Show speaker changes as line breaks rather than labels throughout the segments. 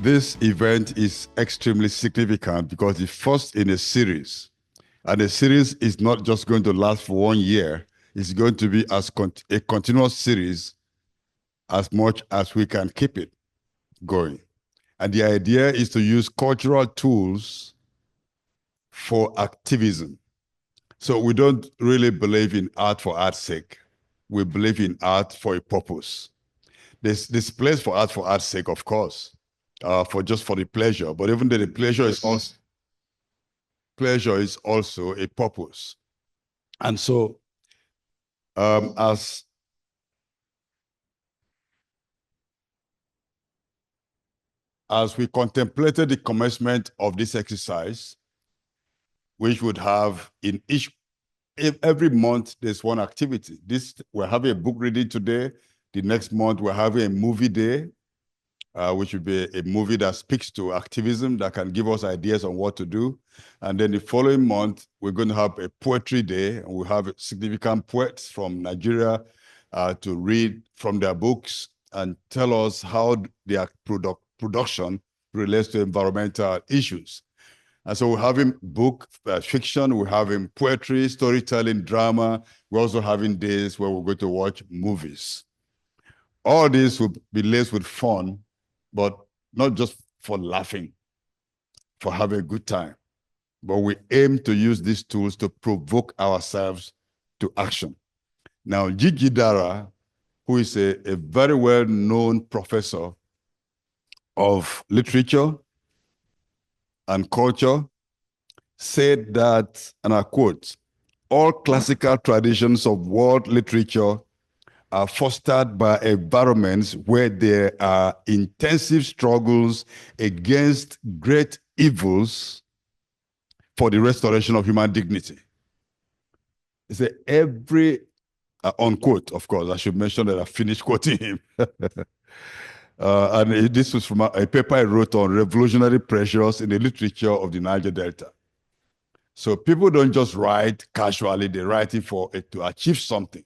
This event is extremely significant because it's first in a series. And the series is not just going to last for 1 year. It's going to be a continuous series as much as we can keep it going. And the idea is to use cultural tools for activism. So we don't really believe in art for art's sake. We believe in art for a purpose. There's place for art's sake, of course, for the pleasure. But even though the pleasure is also a purpose. And so, as we contemplated the commencement of this exercise, which would have every month there's one activity. We're having a book reading today. The next month we're having a movie day, which would be a movie that speaks to activism, that can give us ideas on what to do. And then the following month, we're going to have a poetry day, and we'll have significant poets from Nigeria to read from their books and tell us how their production relates to environmental issues. And so we're having book fiction, we're having poetry, storytelling, drama. We're also having days where we're going to watch movies. All this will be laced with fun, but not just for laughing, for having a good time. But we aim to use these tools to provoke ourselves to action. Now, Gigi Dara, who is a very well-known professor of literature and culture, said that, and I quote, "All classical traditions of world literature are fostered by environments where there are intensive struggles against great evils for the restoration of human dignity." He said every, unquote, of course, I should mention that I finished quoting him. And this was from a paper I wrote on revolutionary pressures in the literature of the Niger Delta. So people don't just write casually, they write it to achieve something.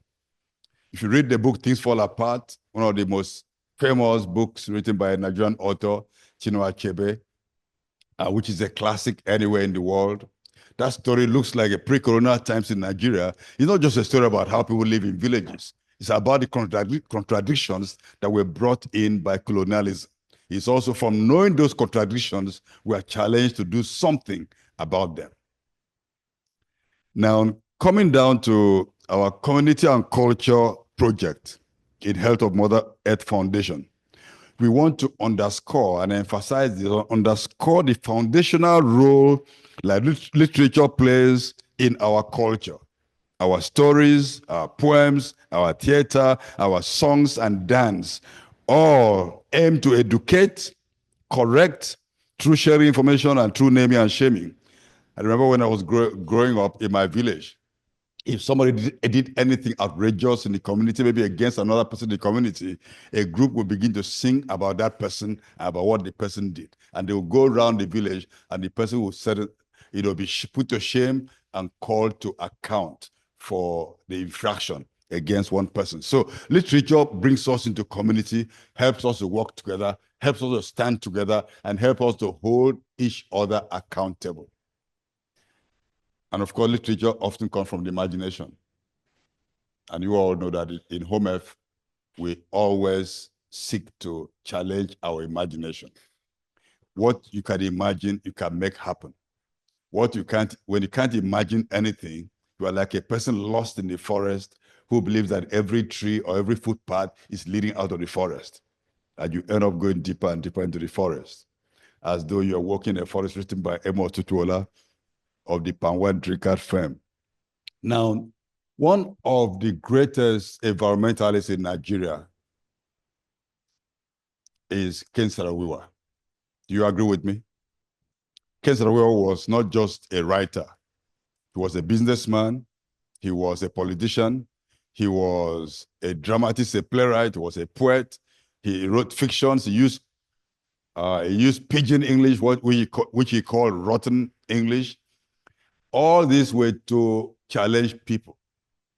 If you read the book Things Fall Apart, one of the most famous books written by a Nigerian author, Chinua Achebe, which is a classic anywhere in the world, that story looks like a pre-colonial times in Nigeria. It's not just a story about how people live in villages. It's about the contradictions that were brought in by colonialism. It's also from knowing those contradictions, we are challenged to do something about them. Now, coming down to our community and culture project in Health of Mother Earth Foundation, we want to underscore and emphasize the foundational role that literature plays in our culture. Our stories, our poems, our theater, our songs and dance all aim to educate, correct, through sharing information and through naming and shaming. I remember when I was growing up in my village, if somebody did anything outrageous in the community, maybe against another person in the community, a group will begin to sing about that person, about what the person did. And they will go around the village, and the person will be put to shame and called to account for the infraction against one person. So literature brings us into community, helps us to work together, helps us to stand together, and helps us to hold each other accountable. And of course, literature often comes from the imagination. And you all know that in Home Earth, we always seek to challenge our imagination. What you can imagine, you can make happen. When you can't imagine anything, you are like a person lost in the forest who believes that every tree or every footpath is leading out of the forest. And you end up going deeper and deeper into the forest, as though you're walking a forest written by Emo Tutuola of the Panwan Drinkard firm. Now, one of the greatest environmentalists in Nigeria is Ken Saro-Wiwa. Do you agree with me? Ken Saro-Wiwa was not just a writer. He was a businessman. He was a politician. He was a dramatist, a playwright. He was a poet. He wrote fictions. He used pidgin English, which he called rotten English. All these were to challenge people.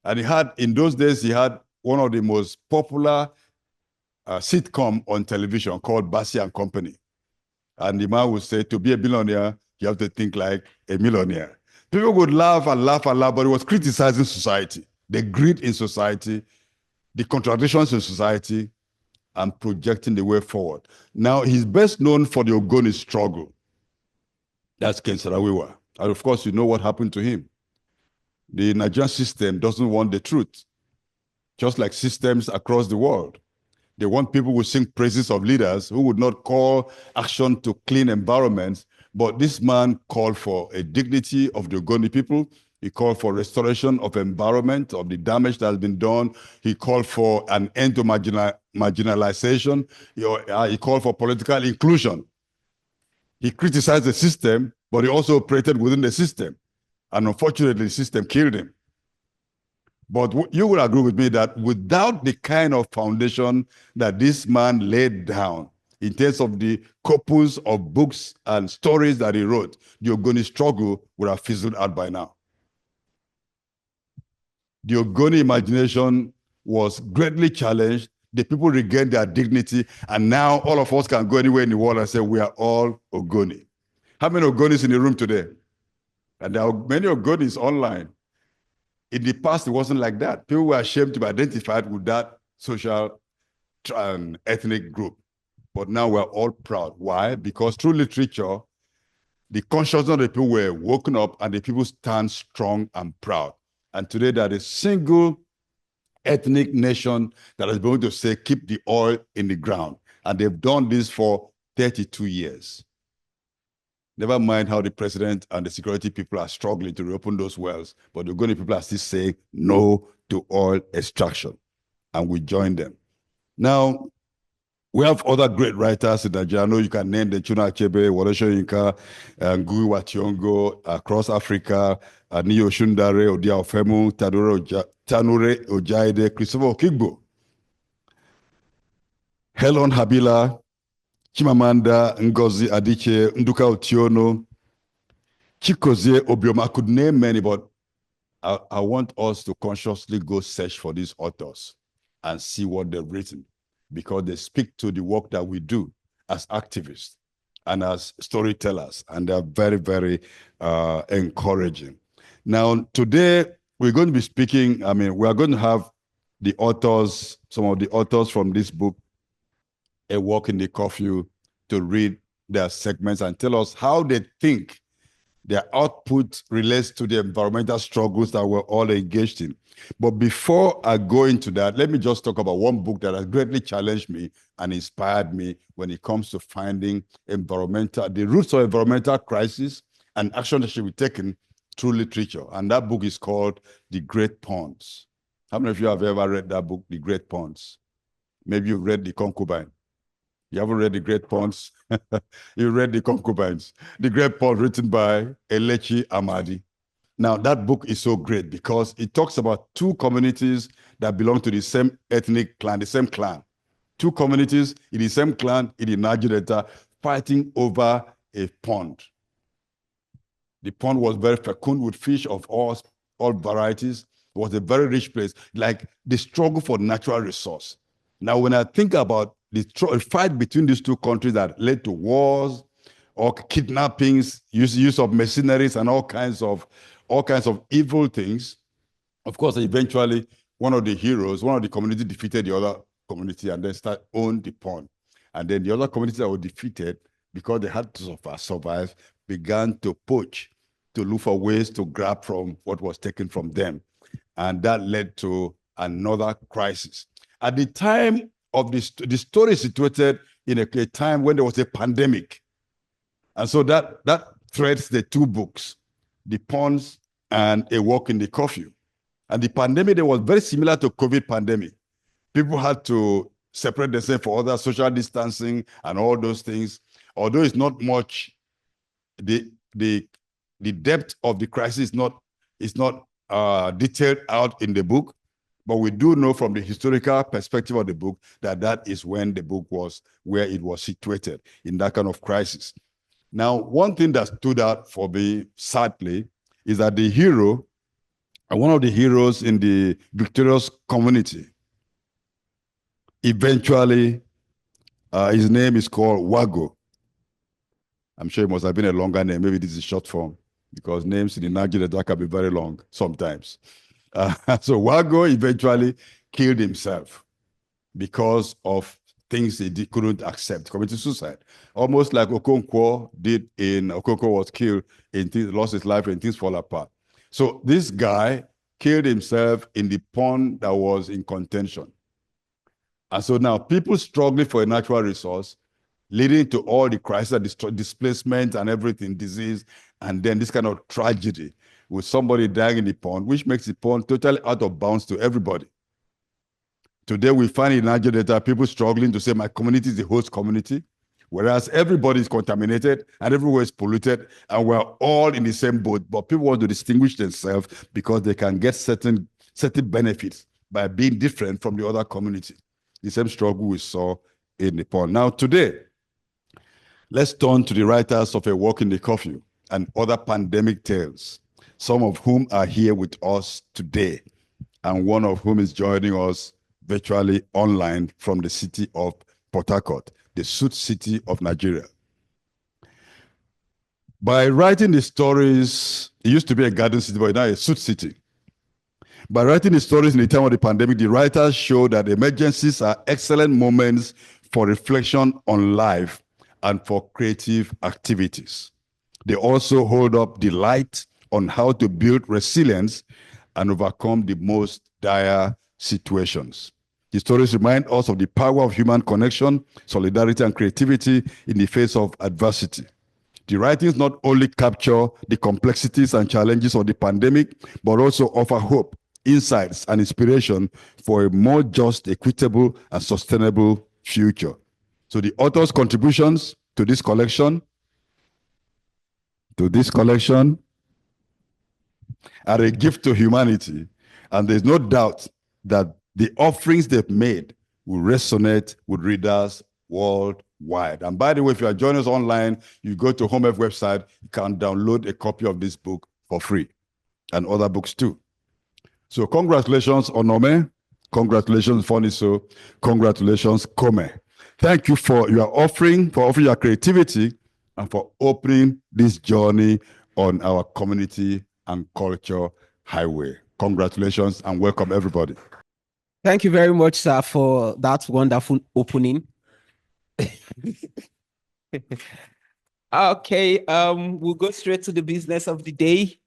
And in those days, he had one of the most popular sitcom on television called Bassi and Company. And the man would say, to be a billionaire, you have to think like a millionaire. People would laugh and laugh and laugh, but it was criticizing society, the greed in society, the contradictions in society, and projecting the way forward. Now, he's best known for the Ogoni struggle. That's Ken Sarawiwa. And of course, you know what happened to him. The Nigerian system doesn't want the truth, just like systems across the world. They want people who sing praises of leaders who would not call action to clean environments. But this man called for a dignity of the Ogoni people. He called for restoration of environment, of the damage that has been done. He called for an end to marginalization. He called for political inclusion. He criticized the system, but he also operated within the system. And unfortunately, the system killed him. But you will agree with me that without the kind of foundation that this man laid down in terms of the corpus of books and stories that he wrote, the Ogoni struggle would have fizzled out by now. The Ogoni imagination was greatly challenged. The people regained their dignity, and now all of us can go anywhere in the world and say we are all Ogoni. How many Ogonis in the room today? And there are many Ogonis online. In the past, it wasn't like that. People were ashamed to be identified with that social and ethnic group. But now we're all proud. Why? Because through literature, the consciousness of the people were woken up and the people stand strong and proud. And today, there is a single ethnic nation that is going to say, keep the oil in the ground. And they've done this for 32 years. Never mind how the president and the security people are struggling to reopen those wells, but the Ogoni people are still saying no to oil extraction, and we join them. Now, we have other great writers in Nigeria. I know you can name the Chuna Achebe, Wole Soyinka, Ngui wa Thiong'o, across Africa, Niyo Shundare, Odia Ofemu, Tanure Ojaide, Christopher Okigbo, Helen Habila, Chimamanda Ngozi Adichie, Nduka Otiono, Chikozie Obioma. I could name many, but I want us to consciously go search for these authors and see what they've written, because they speak to the work that we do as activists and as storytellers, and they're very, very encouraging. Now, today, we're going to be speaking, we are going to have the authors, some of the authors from this book, A Walk in the Curfew, to read their segments and tell us how they think their output relates to the environmental struggles that we're all engaged in. But before I go into that, let me just talk about one book that has greatly challenged me and inspired me when it comes to finding the roots of environmental crisis and action that should be taken through literature. And that book is called The Great Ponds. How many of you have ever read that book, The Great Ponds? Maybe you've read The Concubine. You haven't read The Great Ponds? You read The Concubines. The Great Pond, written by Elechi Amadi. Now, that book is so great because it talks about two communities that belong to the same ethnic clan, the same clan. Two communities in the same clan in the Niger Delta fighting over a pond. The pond was very fecund with fish of all varieties. It was a very rich place, like the struggle for natural resource. Now, when I think about the fight between these two countries that led to wars or kidnappings, use of mercenaries, and all kinds of evil things, of course, eventually one of the community defeated the other community and then owned the pond. And then the other communities that were defeated, because they had to survive, began to poach, to look for ways to grab from what was taken from them. And that led to another crisis. At the time of the story is situated in a time when there was a pandemic. And so that threads the two books, The Ponds and A Walk in the Curfew. And the pandemic, was very similar to COVID pandemic. People had to separate themselves for other social distancing and all those things. Although it's not much, the depth of the crisis is not detailed out in the book. But we do know from the historical perspective of the book that is when the book was, where it was situated in that kind of crisis. Now, one thing that stood out for me, sadly, is that the hero, one of the heroes in the victorious community, eventually, his name is called Wago. I'm sure it must have been a longer name. Maybe this is short form, because names in the Niger Delta can be very long sometimes. So Wago eventually killed himself because of things he couldn't accept, committed suicide. Almost like Okonkwo did Okonkwo was killed, lost his life and things fall apart. So this guy killed himself in the pond that was in contention. And so now people struggling for a natural resource, leading to all the crisis, displacement and everything, disease, and then this kind of tragedy with somebody dying in the pond, which makes the pond totally out of bounds to everybody. Today, we find in Niger Delta people struggling to say my community is the host community, whereas everybody is contaminated and everywhere is polluted, and we're all in the same boat. But people want to distinguish themselves because they can get certain benefits by being different from the other community. The same struggle we saw in the pond. Now, today, let's turn to the writers of A Walk in the Curfew and other pandemic tales, some of whom are here with us today, and one of whom is joining us virtually online from the city of Port Harcourt, the Suit City of Nigeria. By writing the stories, it used to be a garden city, but now a Suit City. By writing the stories in the time of the pandemic, the writers show that emergencies are excellent moments for reflection on life and for creative activities. They also hold up the light on how to build resilience and overcome the most dire situations. The stories remind us of the power of human connection, solidarity, and creativity in the face of adversity. The writings not only capture the complexities and challenges of the pandemic, but also offer hope, insights, and inspiration for a more just, equitable, and sustainable future. So the author's contributions to this collection are a gift to humanity, and there's no doubt that the offerings they've made will resonate with readers worldwide. And by the way, if you are joining us online, you go to HomeF website, you can download a copy of this book for free, and other books too. So congratulations, Onome. Congratulations, Foniso. Congratulations, Kome. Thank you for your offering, for offering your creativity, and for opening this journey on our community and culture highway. Congratulations and welcome, everybody.
Thank you very much, sir, for that wonderful opening. Okay, we'll go straight to the business of the day.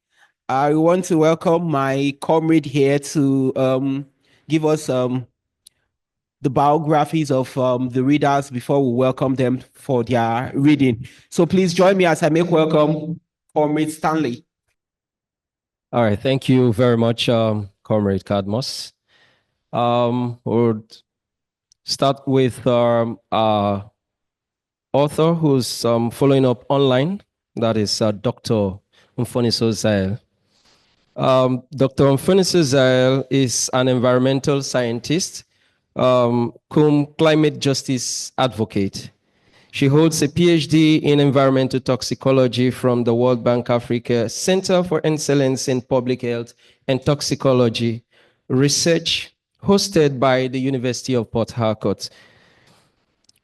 I want to welcome my comrade here to give us the biographies of the readers before we welcome them for their reading. So please join me as I make welcome Comrade Stanley.
All right, thank you very much, Comrade Cadmus. We'll start with our author who's following up online. That is Dr. Mfoniso Zael. Dr. Mfoniso Zael is an environmental scientist, cum climate justice advocate. She holds a PhD in environmental toxicology from the World Bank Africa Center for Excellence in Public Health and Toxicology Research, hosted by the University of Port Harcourt.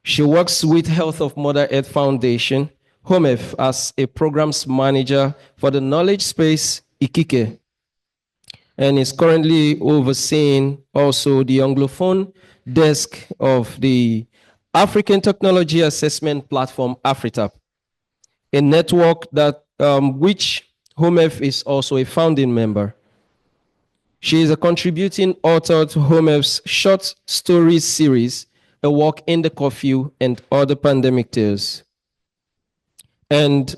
She works with Health of Mother Earth Foundation, HOMEF, as a programs manager for the knowledge space Ikike, and is currently overseeing also the Anglophone desk of the African Technology Assessment Platform, AFRITAP, a network that which HOMEF is also a founding member. She is a contributing author to HOMEF's short stories series, A Walk in the Curfew and Other Pandemic Tales, and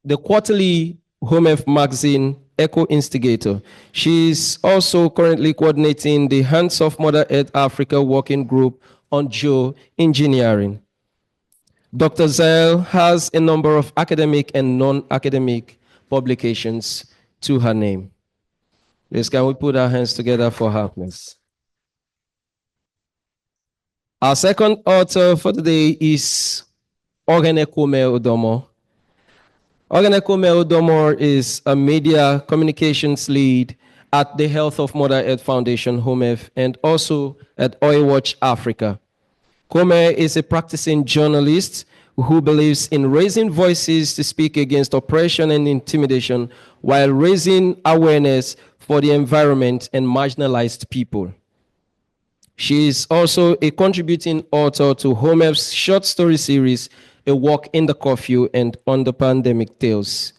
the quarterly HOMEF magazine, Echo Instigator. She is also currently coordinating the Hands of Mother Earth Africa Working Group on geoengineering. Dr. Zael has a number of academic and non-academic publications to her name. Please, can we put our hands together for her, please? Our second author for the day is Ogenekome Odomo. Ogenekome Odomo is a media communications lead at the Health of Mother Earth Foundation, HOMEF, and also at Oil Watch Africa. Kome is a practicing journalist who believes in raising voices to speak against oppression and intimidation while raising awareness for the environment and marginalized people. She is also a contributing author to Homef's short story series, A Walk in the Curfew and On the Pandemic Tales.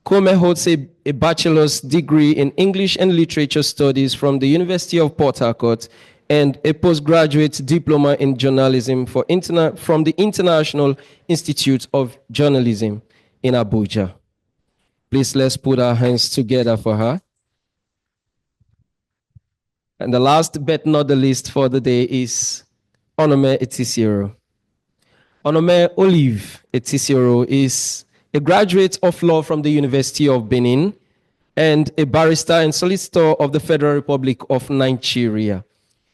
Kome holds a bachelor's degree in English and Literature Studies from the University of Port Harcourt and a postgraduate diploma in journalism from the International Institute of Journalism in Abuja. Please let's put our hands together for her. And the last but not the least for the day is Onome Etisiro. Onome Olive Etisiro is a graduate of law from the University of Benin and a barrister and solicitor of the Federal Republic of Nigeria.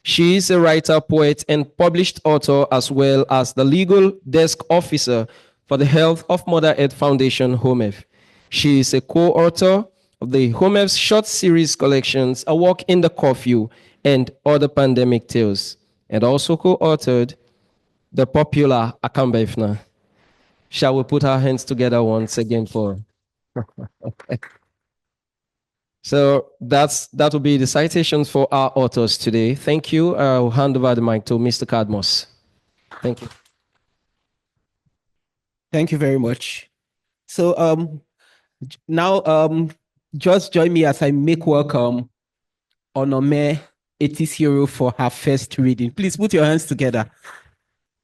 She is a writer, poet, and published author, as well as the legal desk officer for the Health of Mother Earth Foundation, HOMEF. She is a co-author of the HOMEF's short series collections, A Walk in the Curfew and Other Pandemic Tales, and also co-authored the popular Akamba Ifna. Shall we put our hands together once again for... So that will be the citations for our authors today. Thank you. I'll hand over the mic to Mr. Cadmos. Thank you.
Thank you very much. So now just join me as I make welcome Onome Etisiro for her first reading. Please put your hands together.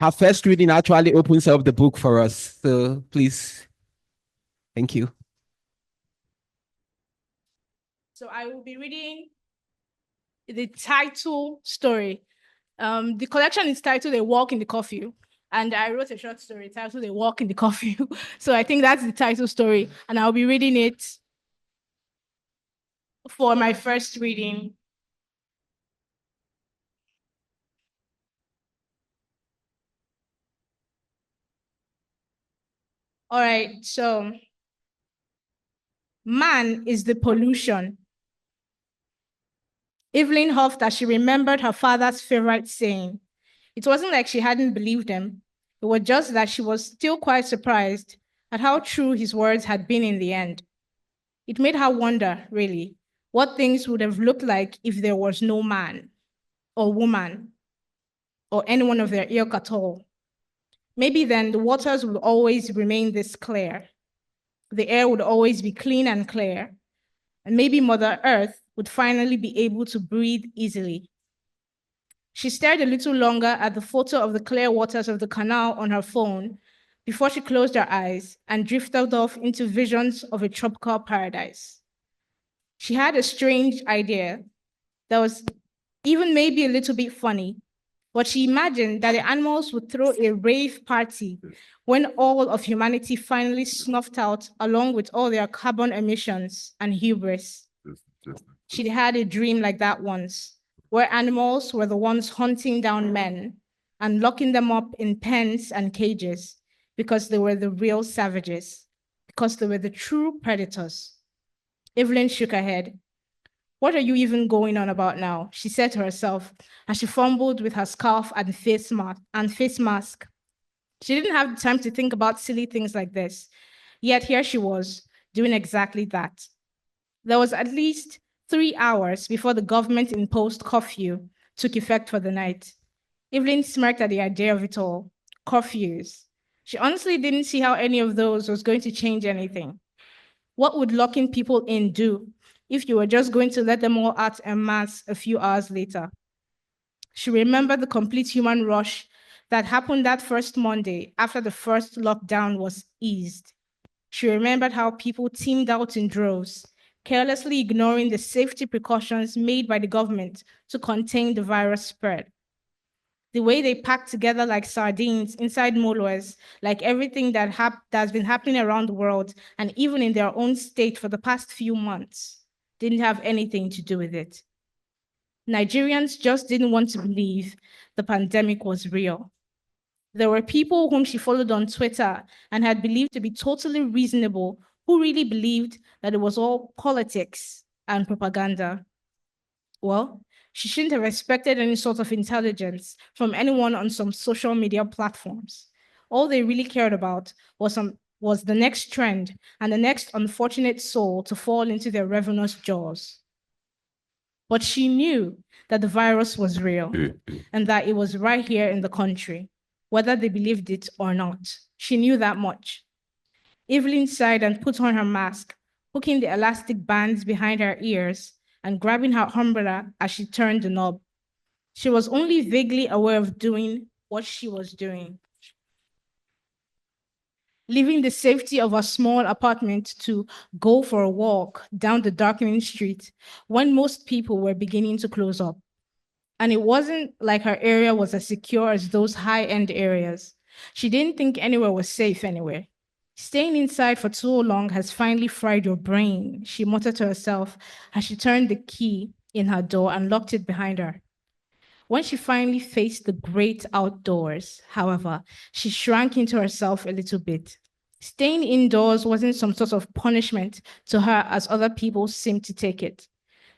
Her first reading actually opens up the book for us. So please, thank you.
So I will be reading the title story. The collection is titled A Walk in the Curfew, and I wrote a short story titled A Walk in the Curfew. So I think that's the title story, and I'll be reading it for my first reading. All right, so man is the pollution. Evelyn huffed as she remembered her father's favorite saying. It wasn't like she hadn't believed him. It was just that she was still quite surprised at how true his words had been in the end. It made her wonder, really, what things would have looked like if there was no man or woman or anyone of their ilk at all. Maybe then the waters would always remain this clear. The air would always be clean and clear. And maybe Mother Earth would finally be able to breathe easily. She stared a little longer at the photo of the clear waters of the canal on her phone before she closed her eyes and drifted off into visions of a tropical paradise. She had a strange idea that was even maybe a little bit funny, but she imagined that the animals would throw a rave party when all of humanity finally snuffed out along with all their carbon emissions and hubris. She'd had a dream like that once, where animals were the ones hunting down men and locking them up in pens and cages because they were the real savages, because they were the true predators. Evelyn shook her head. What are you even going on about now? She said to herself as she fumbled with her scarf and face mask. She didn't have the time to think about silly things like this. Yet here she was, doing exactly that. There was at least 3 hours before the government-imposed curfew took effect for the night. Evelyn smirked at the idea of it all. Curfews. She honestly didn't see how any of those was going to change anything. What would locking people in do if you were just going to let them all out en masse a few hours later? She remembered the complete human rush that happened that first Monday after the first lockdown was eased. She remembered how people teamed out in droves, carelessly ignoring the safety precautions made by the government to contain the virus spread. The way they packed together like sardines inside molars, like everything that's been happening around the world and even in their own state for the past few months, didn't have anything to do with it. Nigerians just didn't want to believe the pandemic was real. There were people whom she followed on Twitter and had believed to be totally reasonable who really believed that it was all politics and propaganda. Well, she shouldn't have expected any sort of intelligence from anyone on some social media platforms. All they really cared about was the next trend and the next unfortunate soul to fall into their ravenous jaws. But she knew that the virus was real and that it was right here in the country, whether they believed it or not. She knew that much. Evelyn sighed and put on her mask, hooking the elastic bands behind her ears and grabbing her umbrella as she turned the knob. She was only vaguely aware of doing what she was doing. Leaving the safety of her small apartment to go for a walk down the darkening street when most people were beginning to close up. And it wasn't like her area was as secure as those high-end areas. She didn't think anywhere was safe anywhere. Staying inside for too long has finally fried your brain, she muttered to herself as she turned the key in her door and locked it behind her. When she finally faced the great outdoors, however, she shrank into herself a little bit. Staying indoors wasn't some sort of punishment to her as other people seemed to take it.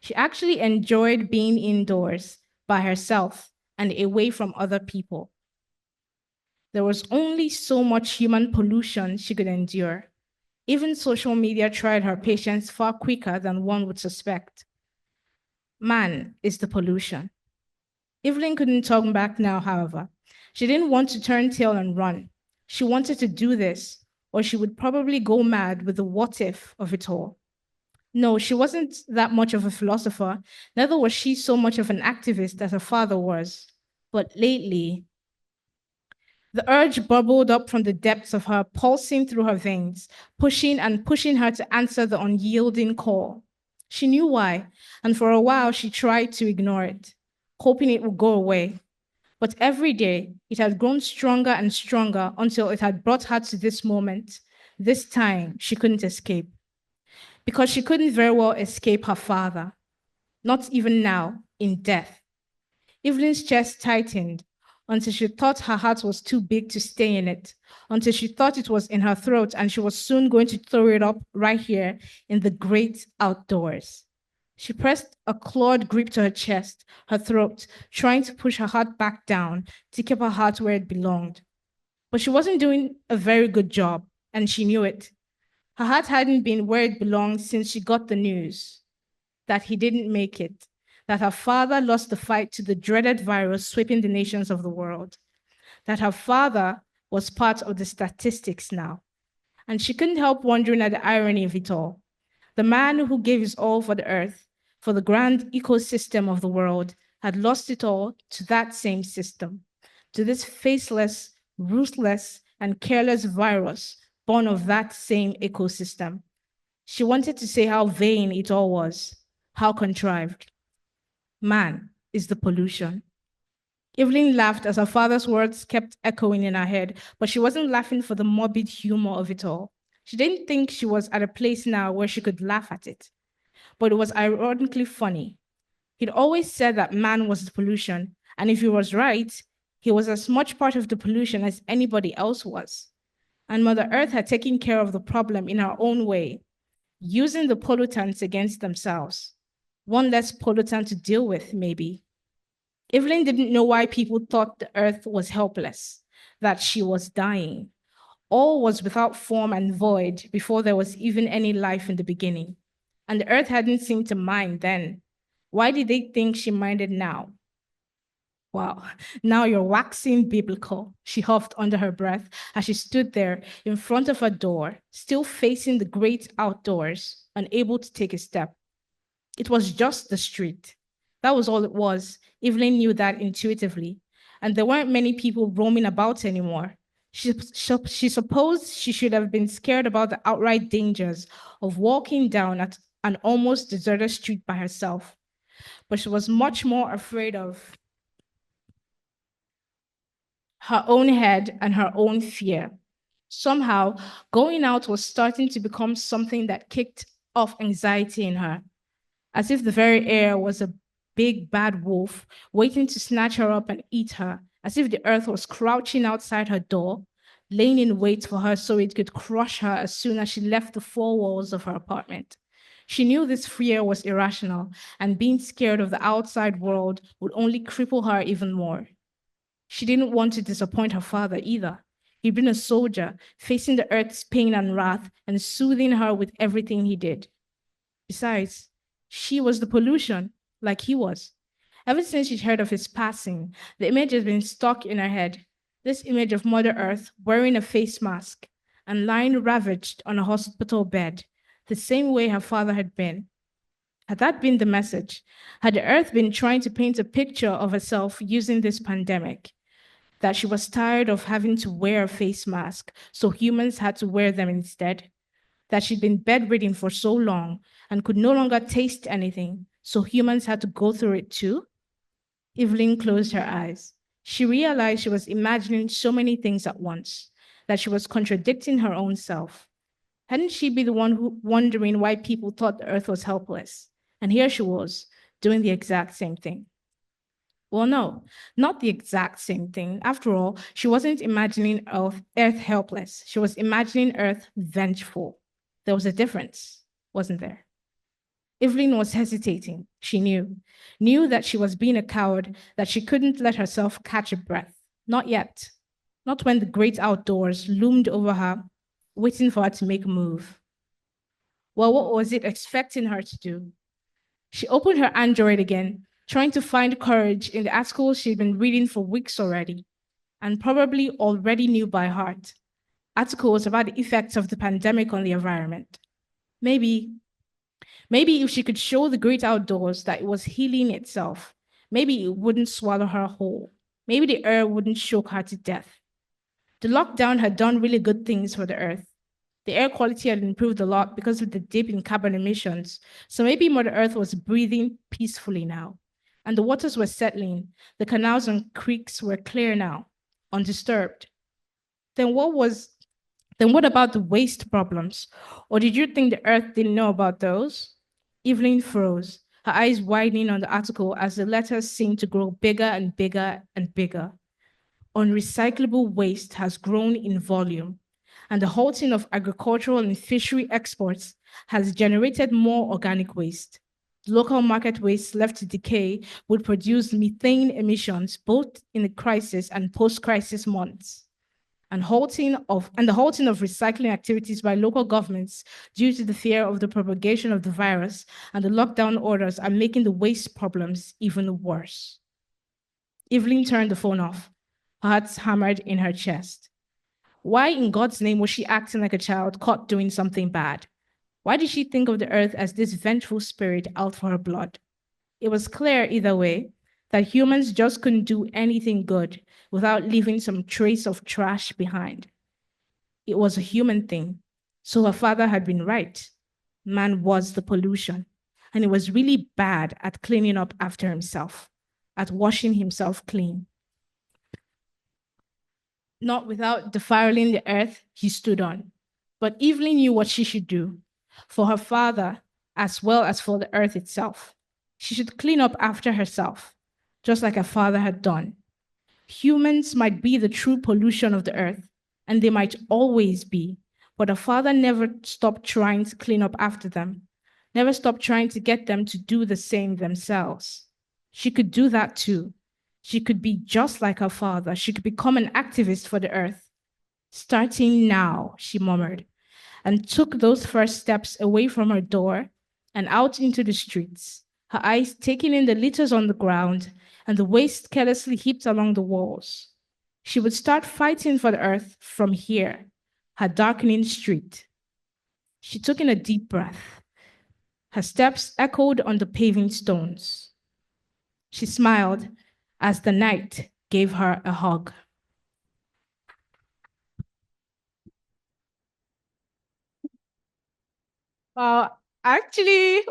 She actually enjoyed being indoors by herself and away from other people. There was only so much human pollution she could endure. Even social media tried her patience far quicker than one would suspect. Man is the pollution. Evelyn couldn't talk back now, however. She didn't want to turn tail and run. She wanted to do this, or she would probably go mad with the what if of it all. No, she wasn't that much of a philosopher, neither was she so much of an activist as her father was. But lately, the urge bubbled up from the depths of her, pulsing through her veins, pushing and pushing her to answer the unyielding call. She knew why, and for a while she tried to ignore it, hoping it would go away. But every day, it had grown stronger and stronger until it had brought her to this moment. This time, she couldn't escape. Because she couldn't very well escape her father, not even now, in death. Evelyn's chest tightened until she thought her heart was too big to stay in it, until she thought it was in her throat and she was soon going to throw it up right here in the great outdoors. She pressed a clawed grip to her chest, her throat, trying to push her heart back down to keep her heart where it belonged. But she wasn't doing a very good job, and she knew it. Her heart hadn't been where it belonged since she got the news that he didn't make it, that her father lost the fight to the dreaded virus sweeping the nations of the world, that her father was part of the statistics now. And she couldn't help wondering at the irony of it all. The man who gave his all for the earth, for the grand ecosystem of the world, had lost it all to that same system, to this faceless, ruthless, and careless virus born of that same ecosystem. She wanted to say how vain it all was, how contrived. Man is the pollution. Evelyn laughed as her father's words kept echoing in her head, but she wasn't laughing for the morbid humor of it all. She didn't think she was at a place now where she could laugh at it, but it was ironically funny. He'd always said that man was the pollution, and if he was right, he was as much part of the pollution as anybody else was. And Mother Earth had taken care of the problem in her own way, using the pollutants against themselves. One less pollutant to deal with, maybe. Evelyn didn't know why people thought the earth was helpless, that she was dying. All was without form and void before there was even any life in the beginning. And the earth hadn't seemed to mind then. Why did they think she minded now? Wow, now you're waxing biblical, she huffed under her breath as she stood there in front of her door, still facing the great outdoors, unable to take a step. It was just the street. That was all it was. Evelyn knew that intuitively. And there weren't many people roaming about anymore. She supposed she should have been scared about the outright dangers of walking down at an almost deserted street by herself. But she was much more afraid of her own head and her own fear. Somehow, going out was starting to become something that kicked off anxiety in her, as if the very air was a big bad wolf waiting to snatch her up and eat her, as if the earth was crouching outside her door, laying in wait for her so it could crush her as soon as she left the four walls of her apartment. She knew this fear was irrational, and being scared of the outside world would only cripple her even more. She didn't want to disappoint her father either. He'd been a soldier, facing the earth's pain and wrath and soothing her with everything he did. Besides, she was the pollution, like he was. Ever since she'd heard of his passing, the image has been stuck in her head. This image of Mother Earth wearing a face mask and lying ravaged on a hospital bed, the same way her father had been. Had that been the message? Had the Earth been trying to paint a picture of herself using this pandemic? That she was tired of having to wear a face mask, so humans had to wear them instead? That she'd been bedridden for so long and could no longer taste anything, so humans had to go through it too? Evelyn closed her eyes. She realized she was imagining so many things at once, that she was contradicting her own self. Hadn't she been the one wondering why people thought the earth was helpless? And here she was, doing the exact same thing. Well, no, not the exact same thing. After all, she wasn't imagining Earth helpless. She was imagining Earth vengeful. There was a difference, wasn't there? Evelyn was hesitating. She knew that she was being a coward, that she couldn't let herself catch a breath. Not yet. Not when the great outdoors loomed over her, waiting for her to make a move. Well, what was it expecting her to do? She opened her Android again, trying to find courage in the articles she'd been reading for weeks already, and probably already knew by heart. Articles about the effects of the pandemic on the environment. Maybe if she could show the great outdoors that it was healing itself, maybe it wouldn't swallow her whole. Maybe the air wouldn't choke her to death. The lockdown had done really good things for the earth. The air quality had improved a lot because of the dip in carbon emissions. So maybe Mother Earth was breathing peacefully now. And the waters were settling. The canals and creeks were clear now, undisturbed. Then what about the waste problems? Or did you think the Earth didn't know about those? Evelyn froze, her eyes widening on the article as the letters seemed to grow bigger and bigger and bigger. Unrecyclable waste has grown in volume, and the halting of agricultural and fishery exports has generated more organic waste. Local market waste left to decay would produce methane emissions both in the crisis and post-crisis months. And the halting of recycling activities by local governments due to the fear of the propagation of the virus and the lockdown orders are making the waste problems even worse. Evelyn turned the phone off. Her heart hammered in her chest. Why in God's name was she acting like a child caught doing something bad? Why did she think of the earth as this vengeful spirit out for her blood? It was clear either way that humans just couldn't do anything good without leaving some trace of trash behind. It was a human thing. So her father had been right. Man was the pollution. And he was really bad at cleaning up after himself, at washing himself clean. Not without defiling the earth he stood on. But Evelyn knew what she should do for her father as well as for the earth itself. She should clean up after herself, just like her father had done. Humans might be the true pollution of the earth, and they might always be, but her father never stopped trying to clean up after them, never stopped trying to get them to do the same themselves. She could do that too. She could be just like her father. She could become an activist for the earth. Starting now, she murmured, and took those first steps away from her door and out into the streets, her eyes taking in the litters on the ground and the waste carelessly heaped along the walls. She would start fighting for the earth from here, her darkening street. She took in a deep breath. Her steps echoed on the paving stones. She smiled as the night gave her a hug. Actually,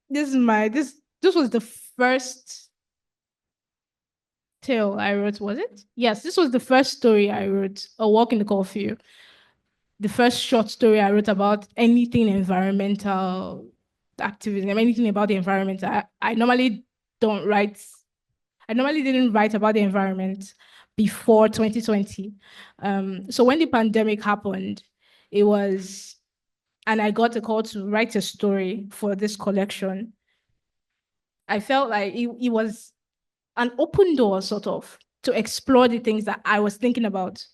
this was the first tale I wrote, was it? Yes, this was the first story I wrote, A Walk in the Curfew. The first short story I wrote about anything environmental activism, anything about the environment. I normally don't write, I normally didn't write about the environment before 2020. So when the pandemic happened, and I got a call to write a story for this collection. I felt like it was an open door, sort of, to explore the things that I was thinking about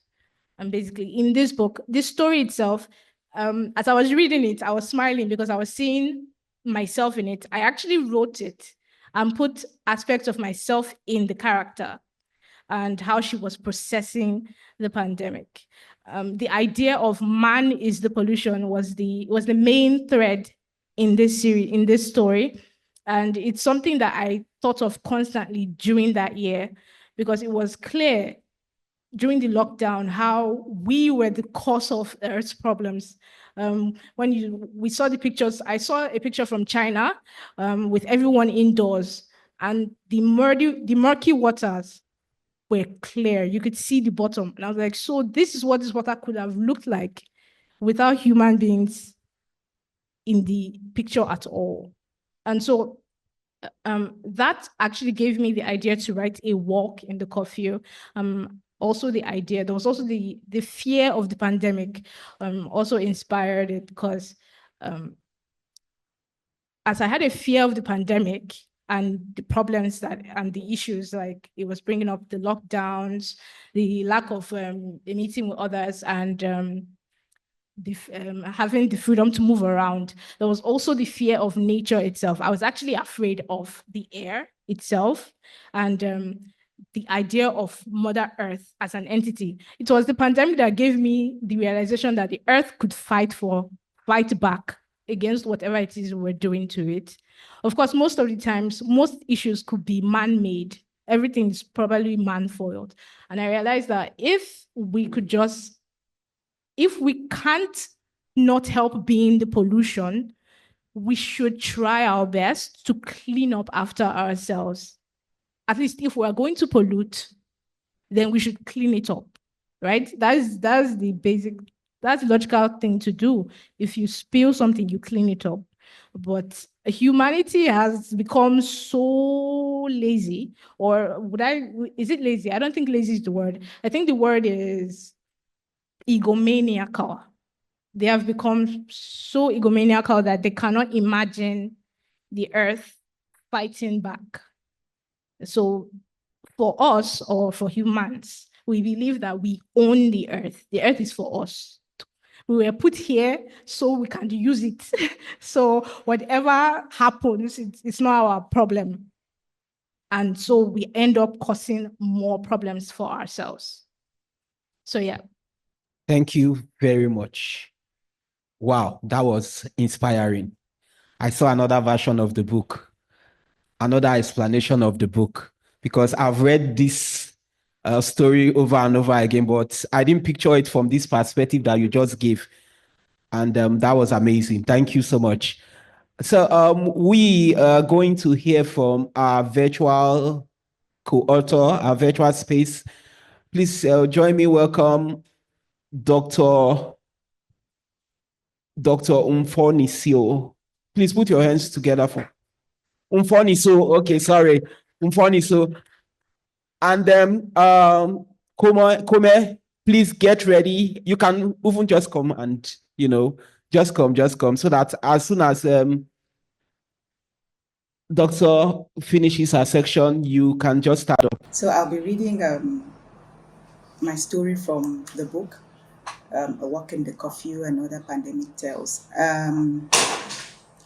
And basically, in this book, this story itself, as I was reading it, I was smiling because I was seeing myself in it. I actually wrote it and put aspects of myself in the character and how she was processing the pandemic. The idea of man is the pollution was the main thread in this series, in this story. And it's something that I thought of constantly during that year, because it was clear during the lockdown how we were the cause of Earth's problems. We saw the pictures, I saw a picture from China with everyone indoors, and the murky waters were clear. You could see the bottom. And I was like, so this is what this water could have looked like without human beings in the picture at all. And so that actually gave me the idea to write a walk in the curfew. Also the idea, there was also the fear of the pandemic also inspired it, because as I had a fear of the pandemic and the problems and the issues, like it was bringing up the lockdowns, the lack of meeting with others, and having the freedom to move around. There was also the fear of nature itself. I was actually afraid of the air itself, and the idea of Mother Earth as an entity. It was the pandemic that gave me the realization that the Earth could fight back against whatever it is we're doing to it. Of course, most of the times, most issues could be man-made. Everything is probably man-foiled. And I realized that if we can't not help being the pollution, we should try our best to clean up after ourselves. At least if we are going to pollute, then we should clean it up, right? That's the basic, that's the logical thing to do. If you spill something, you clean it up. But humanity has become so lazy, or is it lazy? I don't think lazy is the word. I think the word is egomaniacal. They have become so egomaniacal that they cannot imagine the earth fighting back. So for us, or for humans, we believe that we own the earth. The earth is for us. We were put here so we can use it. So whatever happens, it's not our problem. And so we end up causing more problems for ourselves. So yeah.
Thank you very much. Wow, that was inspiring. I saw another version of the book, another explanation of the book, because I've read this story over and over again, but I didn't picture it from this perspective that you just gave. And that was amazing. Thank you so much. So we are going to hear from our virtual co-author, our virtual space. Please join me. Welcome, Dr. Umfonisio. Please put your hands together for Umfoniso. Okay, sorry. Umfoniso. And then Kome, please get ready. You can even just come and, just come so that as soon as Doctor finishes her section, you can just start up.
So I'll be reading my story from the book, A Walk in the Curfew and Other Pandemic Tales. I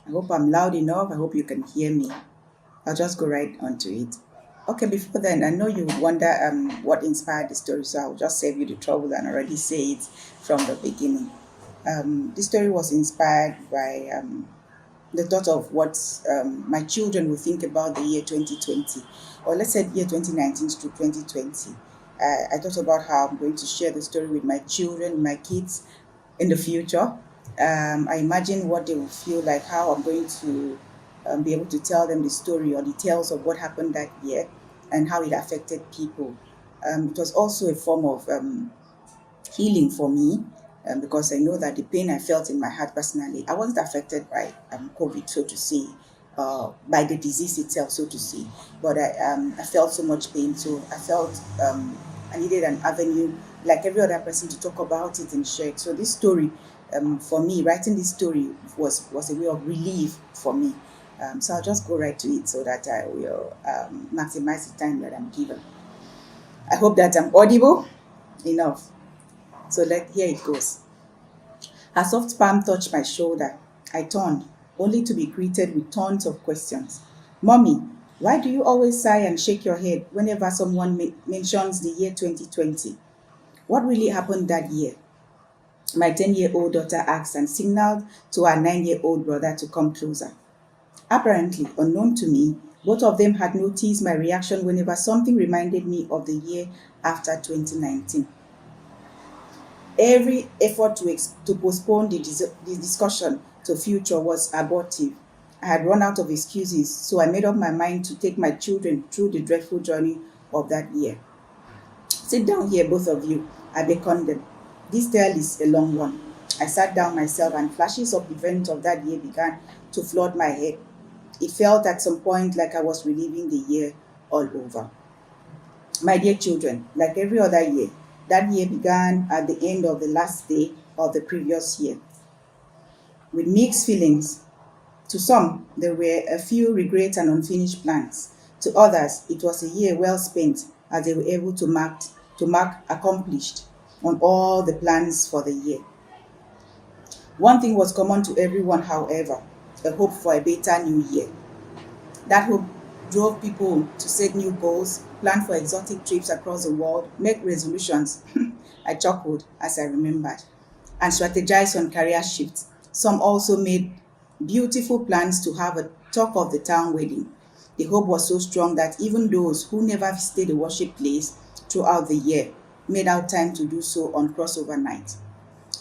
hope I'm loud enough. I hope you can hear me. I'll just go right onto it. Okay, before then, I know you would wonder what inspired the story, so I'll just save you the trouble and already say it from the beginning. This story was inspired by the thought of what my children will think about the year 2020, or let's say year 2019 to 2020. I thought about how I'm going to share the story with my children, my kids in the future. I imagine what they will feel like, how I'm going to be able to tell them the story or details of what happened that year and how it affected people. It was also a form of healing for me, because I know that the pain I felt in my heart personally, I wasn't affected by COVID, so to say, by the disease itself, so to say, but I felt so much pain, so I felt I needed an avenue, like every other person, to talk about it and share it. So this story, for me, writing this story was a way of relief for me. So I'll just go right to it so that I will maximize the time that I'm given. I hope that I'm audible enough. So here it goes. Her soft palm touched my shoulder. I turned, only to be greeted with tons of questions. Mommy, why do you always sigh and shake your head whenever someone mentions the year 2020? What really happened that year? My 10-year-old daughter asked and signaled to her 9-year-old brother to come closer. Apparently, unknown to me, both of them had noticed my reaction whenever something reminded me of the year after 2019. Every effort to postpone the discussion to future was abortive. I had run out of excuses, so I made up my mind to take my children through the dreadful journey of that year. Sit down here, both of you, I beckoned them. This tale is a long one. I sat down myself and flashes of events of that year began to flood my head. It felt at some point like I was reliving the year all over. My dear children, like every other year, that year began at the end of the last day of the previous year. With mixed feelings. To some, there were a few regrets and unfinished plans. To others, it was a year well spent as they were able to mark accomplished on all the plans for the year. One thing was common to everyone, however, a hope for a better new year. That hope drove people to set new goals, plan for exotic trips across the world, make resolutions. I chuckled as I remembered, and strategized on career shifts. Some also made beautiful plans to have a talk of the town wedding. The hope was so strong that even those who never visited the worship place throughout the year made out time to do so on crossover night.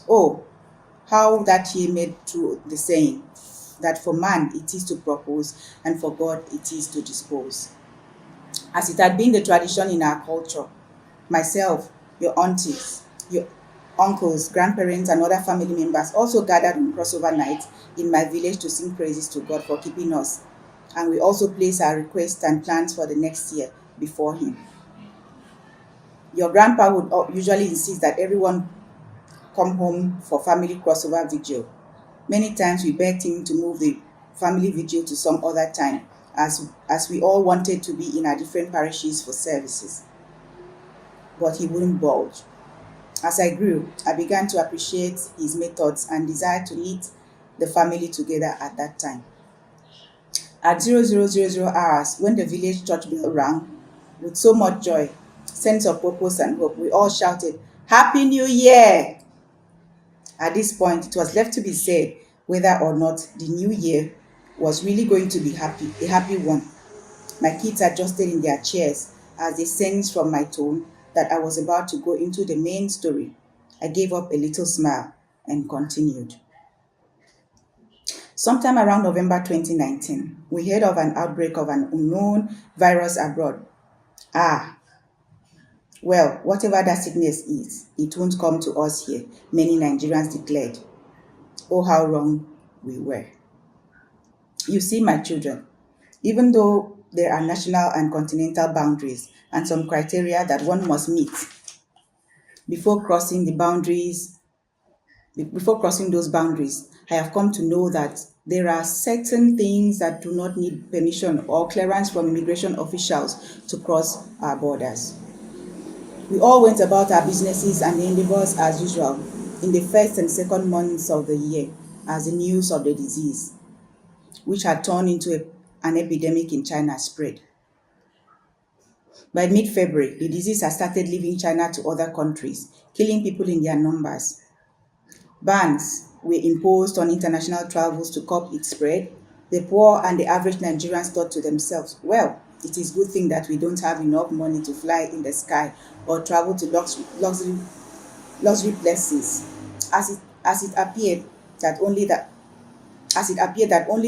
Oh, how that year made true the saying that for man it is to propose and for God it is to dispose. As it had been the tradition in our culture, myself, your aunties, your uncles, grandparents, and other family members also gathered on crossover night in my village to sing praises to God for keeping us. And we also placed our requests and plans for the next year before Him. Your grandpa would usually insist that everyone come home for family crossover vigil. Many times we begged him to move the family vigil to some other time, as we all wanted to be in our different parishes for services. But he wouldn't budge. As I grew, I began to appreciate his methods and desire to knit the family together at that time. At 0000 hours, when the village church bell rang, with so much joy, sense of purpose and hope, we all shouted, "Happy New Year!" At this point, it was left to be said whether or not the new year was really going to be a happy one. My kids adjusted in their chairs as they sensed from my tone that I was about to go into the main story. I gave up a little smile and continued. Sometime around November 2019, we heard of an outbreak of an unknown virus abroad. Well, whatever that sickness is, it won't come to us here, many Nigerians declared. Oh, how wrong we were. You see, my children, even though there are national and continental boundaries and some criteria that one must meet before crossing those boundaries, I have come to know that there are certain things that do not need permission or clearance from immigration officials to cross our borders. We all went about our businesses and endeavors as usual in the first and second months of the year as the news of the disease, which had turned into an epidemic in China, spread. By mid-February, the disease had started leaving China to other countries, killing people in their numbers. Bans were imposed on international travels to curb its spread. The poor and the average Nigerians thought to themselves, well, it is a good thing that we don't have enough money to fly in the sky or travel to luxury places, as it appeared that only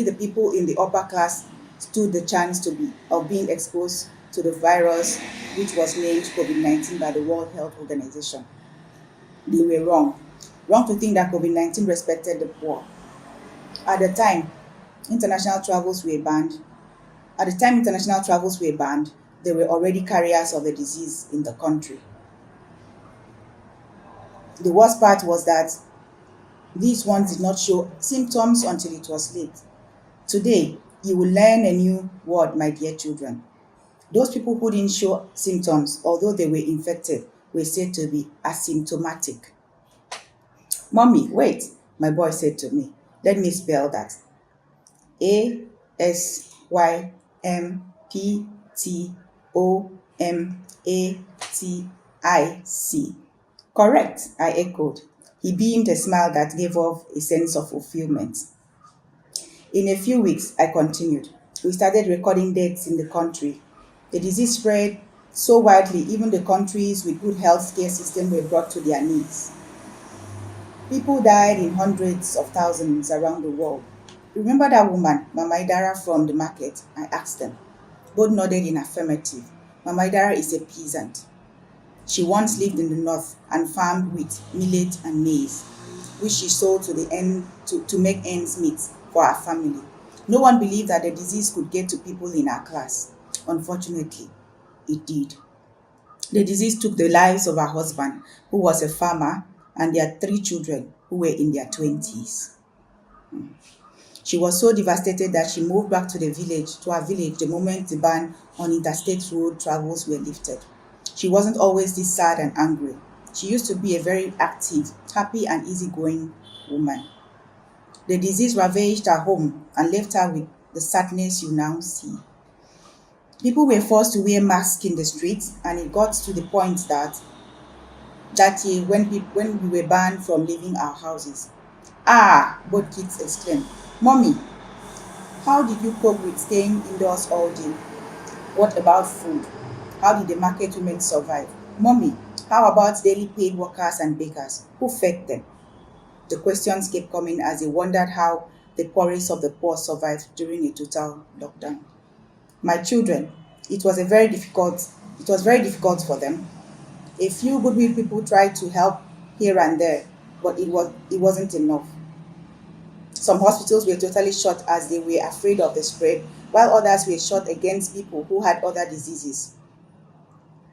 the people in the upper class stood the chance of being exposed to the virus, which was named COVID-19 by the World Health Organization. They were wrong to think that COVID-19 respected the poor. At the time international travels were banned, there were already carriers of the disease in the country. The worst part was that these ones did not show symptoms until it was late. Today, you will learn a new word, my dear children. Those people who didn't show symptoms, although they were infected, were said to be asymptomatic. Mommy, wait, my boy said to me. Let me spell that. ASYMPTOMATIC. Correct, I echoed. He beamed a smile that gave off a sense of fulfillment. In a few weeks, I continued, we started recording deaths in the country. The disease spread so widely, even the countries with good healthcare systems were brought to their knees. People died in hundreds of thousands around the world. Remember that woman, Mama Idara from the market? I asked them. Both nodded in affirmative. Mama Idara is a peasant. She once lived in the north and farmed wheat, millet, and maize, which she sold to make ends meet for her family. No one believed that the disease could get to people in our class. Unfortunately, it did. The disease took the lives of her husband, who was a farmer, and their 3 children, who were in their 20s. She was so devastated that she moved back to her village the moment the ban on interstate road travels were lifted. She wasn't always this sad and angry. She used to be a very active, happy, and easygoing woman. The disease ravaged her home and left her with the sadness you now see. People were forced to wear masks in the streets, and it got to the point that year when we were banned from leaving our houses. Ah, both kids exclaimed. Mommy, how did you cope with staying indoors all day? What about food? How did the market women survive? Mommy, how about daily paid workers and bakers? Who fed them? The questions kept coming as they wondered how the poorest of the poor survived during a total lockdown. My children, it was very difficult for them. A few goodwill people tried to help here and there, but it wasn't enough. Some hospitals were totally shut as they were afraid of the spread, while others were shut against people who had other diseases,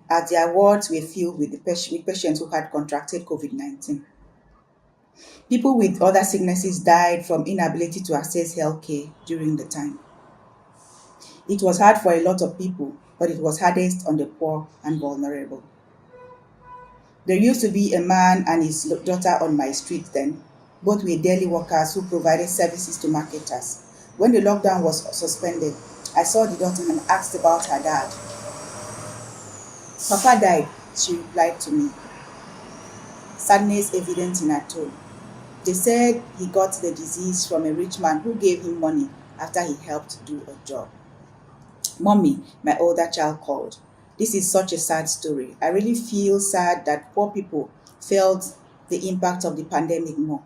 as their wards were filled with patients who had contracted COVID-19. People with other sicknesses died from inability to access health care during the time. It was hard for a lot of people, but it was hardest on the poor and vulnerable. There used to be a man and his daughter on my street then. Both were daily workers who provided services to marketers. When the lockdown was suspended, I saw the daughter and asked about her dad. Papa died, she replied to me, sadness evident in her tone. They said he got the disease from a rich man who gave him money after he helped do a job. Mommy, my older child called. This is such a sad story. I really feel sad that poor people felt the impact of the pandemic more.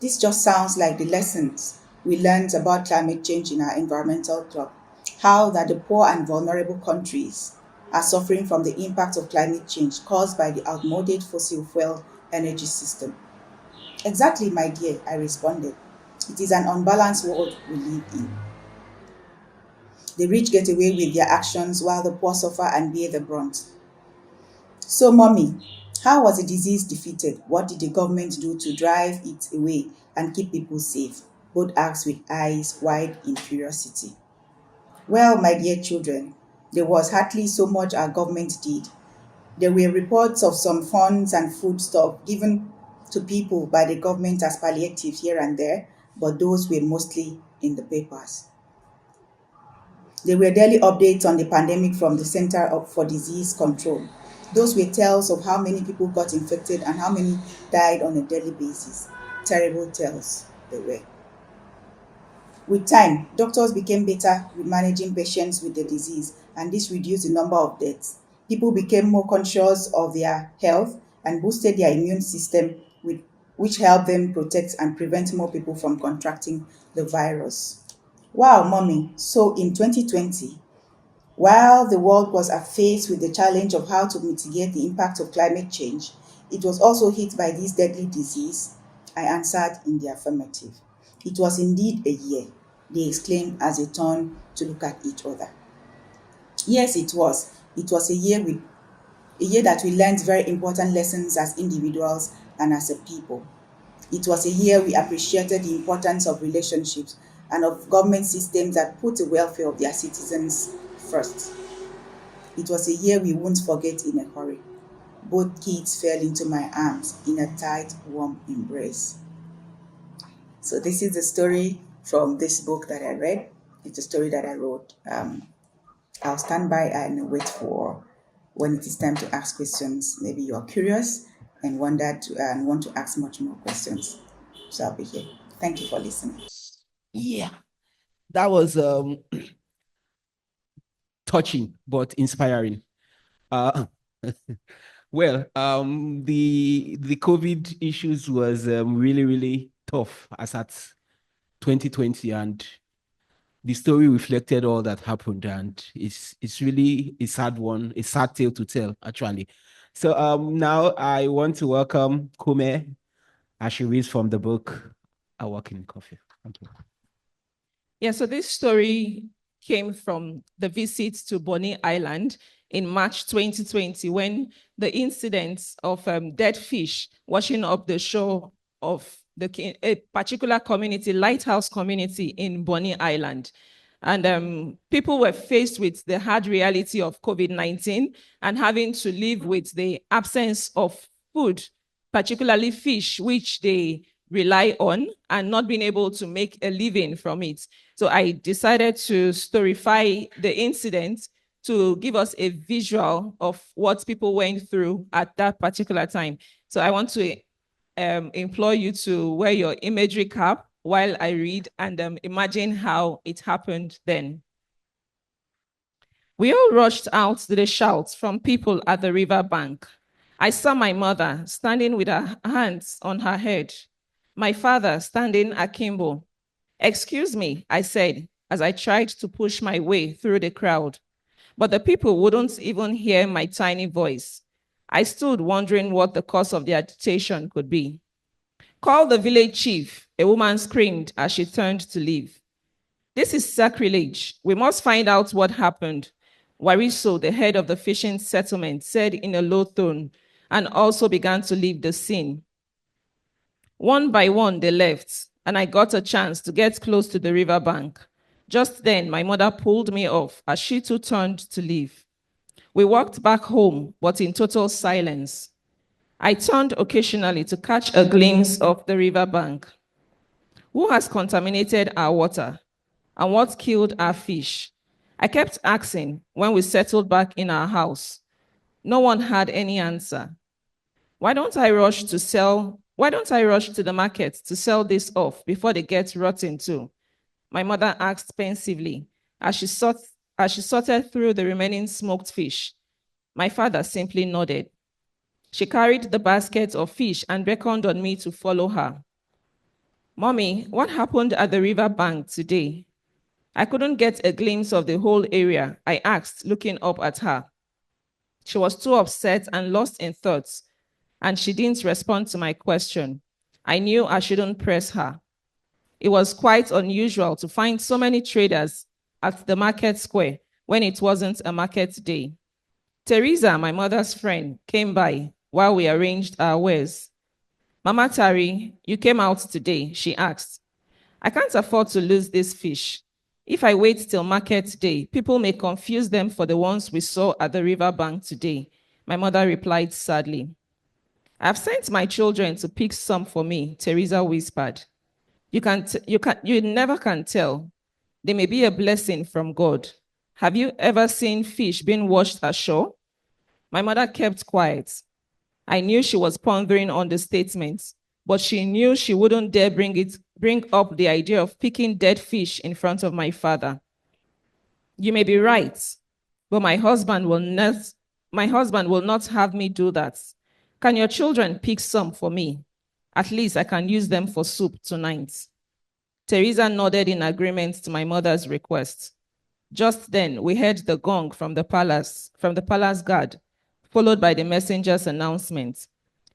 This just sounds like the lessons we learned about climate change in our environmental club. How that the poor and vulnerable countries are suffering from the impact of climate change caused by the outmoded fossil fuel energy system. Exactly, my dear, I responded. It is an unbalanced world we live in. The rich get away with their actions while the poor suffer and bear the brunt. So, Mommy, how was the disease defeated? What did the government do to drive it away and keep people safe? Both asked with eyes wide in curiosity. Well, my dear children, there was hardly so much our government did. There were reports of some funds and foodstuff given to people by the government as palliative here and there, but those were mostly in the papers. There were daily updates on the pandemic from the Center for Disease Control. Those were tales of how many people got infected and how many died on a daily basis. Terrible tales they were. With time, doctors became better with managing patients with the disease, and this reduced the number of deaths. People became more conscious of their health and boosted their immune system, which helped them protect and prevent more people from contracting the virus. Wow, Mommy. So in 2020, while the world was faced with the challenge of how to mitigate the impact of climate change, it was also hit by this deadly disease. I answered in the affirmative. It was indeed a year, they exclaimed as they turned to look at each other. Yes, it was. It was a year that we learned very important lessons as individuals and as a people. It was a year we appreciated the importance of relationships and of government systems that put the welfare of their citizens first. It was a year we won't forget in a hurry. both kids fell into my arms in a tight, warm embrace. So this is the story from this book that I read. It's a story that I wrote. I'll stand by and wait for when it is time to ask questions. Maybe you're curious and want to ask much more questions. So I'll be here. Thank you for listening.
Yeah, that was touching but inspiring. Well, the COVID issues was really, really tough as at 2020, and the story reflected all that happened, and it's really a sad one, a sad tale to tell, actually. So now I want to welcome Kume as she reads from the book I Walk in Coffee. Thank you.
Yeah, so this story came from the visit to Bonny Island in March 2020, when the incidents of dead fish washing up the shore of a particular community, lighthouse community in Bonny Island. And people were faced with the hard reality of COVID-19 and having to live with the absence of food, particularly fish, which they rely on, and not being able to make a living from it. So I decided to storify the incident to give us a visual of what people went through at that particular time. So I want to implore you to wear your imagery cap while I read and imagine how it happened then. We all rushed out to the shouts from people at the river bank. I saw my mother standing with her hands on her head, my father standing akimbo. "Excuse me," I said, as I tried to push my way through the crowd. But the people wouldn't even hear my tiny voice. I stood wondering what the cause of the agitation could be. "Call the village chief," a woman screamed as she turned to leave. "This is sacrilege. We must find out what happened," Wariso, the head of the fishing settlement, said in a low tone, and also began to leave the scene. One by one, they left, and I got a chance to get close to the riverbank. Just then, my mother pulled me off as she too turned to leave. We walked back home, but in total silence. I turned occasionally to catch a glimpse of the riverbank. Who has contaminated our water? And what killed our fish? I kept asking when we settled back in our house. No one had any answer. Why don't I rush to the market to sell this off before they get rotten too?" My mother asked pensively as she sorted through the remaining smoked fish. My father simply nodded. She carried the basket of fish and beckoned on me to follow her. "Mommy, what happened at the river bank today?" I couldn't get a glimpse of the whole area, I asked, looking up at her. She was too upset and lost in thoughts, and she didn't respond to my question. I knew I shouldn't press her. It was quite unusual to find so many traders at the market square when it wasn't a market day. Teresa, my mother's friend, came by while we arranged our wares. "Mama Tari, you came out today," she asked. "I can't afford to lose this fish. If I wait till market day, people may confuse them for the ones we saw at the riverbank today," my mother replied sadly. "I've sent my children to pick some for me," Teresa whispered. You never can tell. They may be a blessing from God. Have you ever seen fish being washed ashore?" My mother kept quiet. I knew she was pondering on the statement, but she knew she wouldn't dare bring up the idea of picking dead fish in front of my father. "You may be right, but my husband will not have me do that. Can your children pick some for me? At least I can use them for soup tonight." Teresa nodded in agreement to my mother's request. Just then, we heard the gong from the palace guard, followed by the messenger's announcement.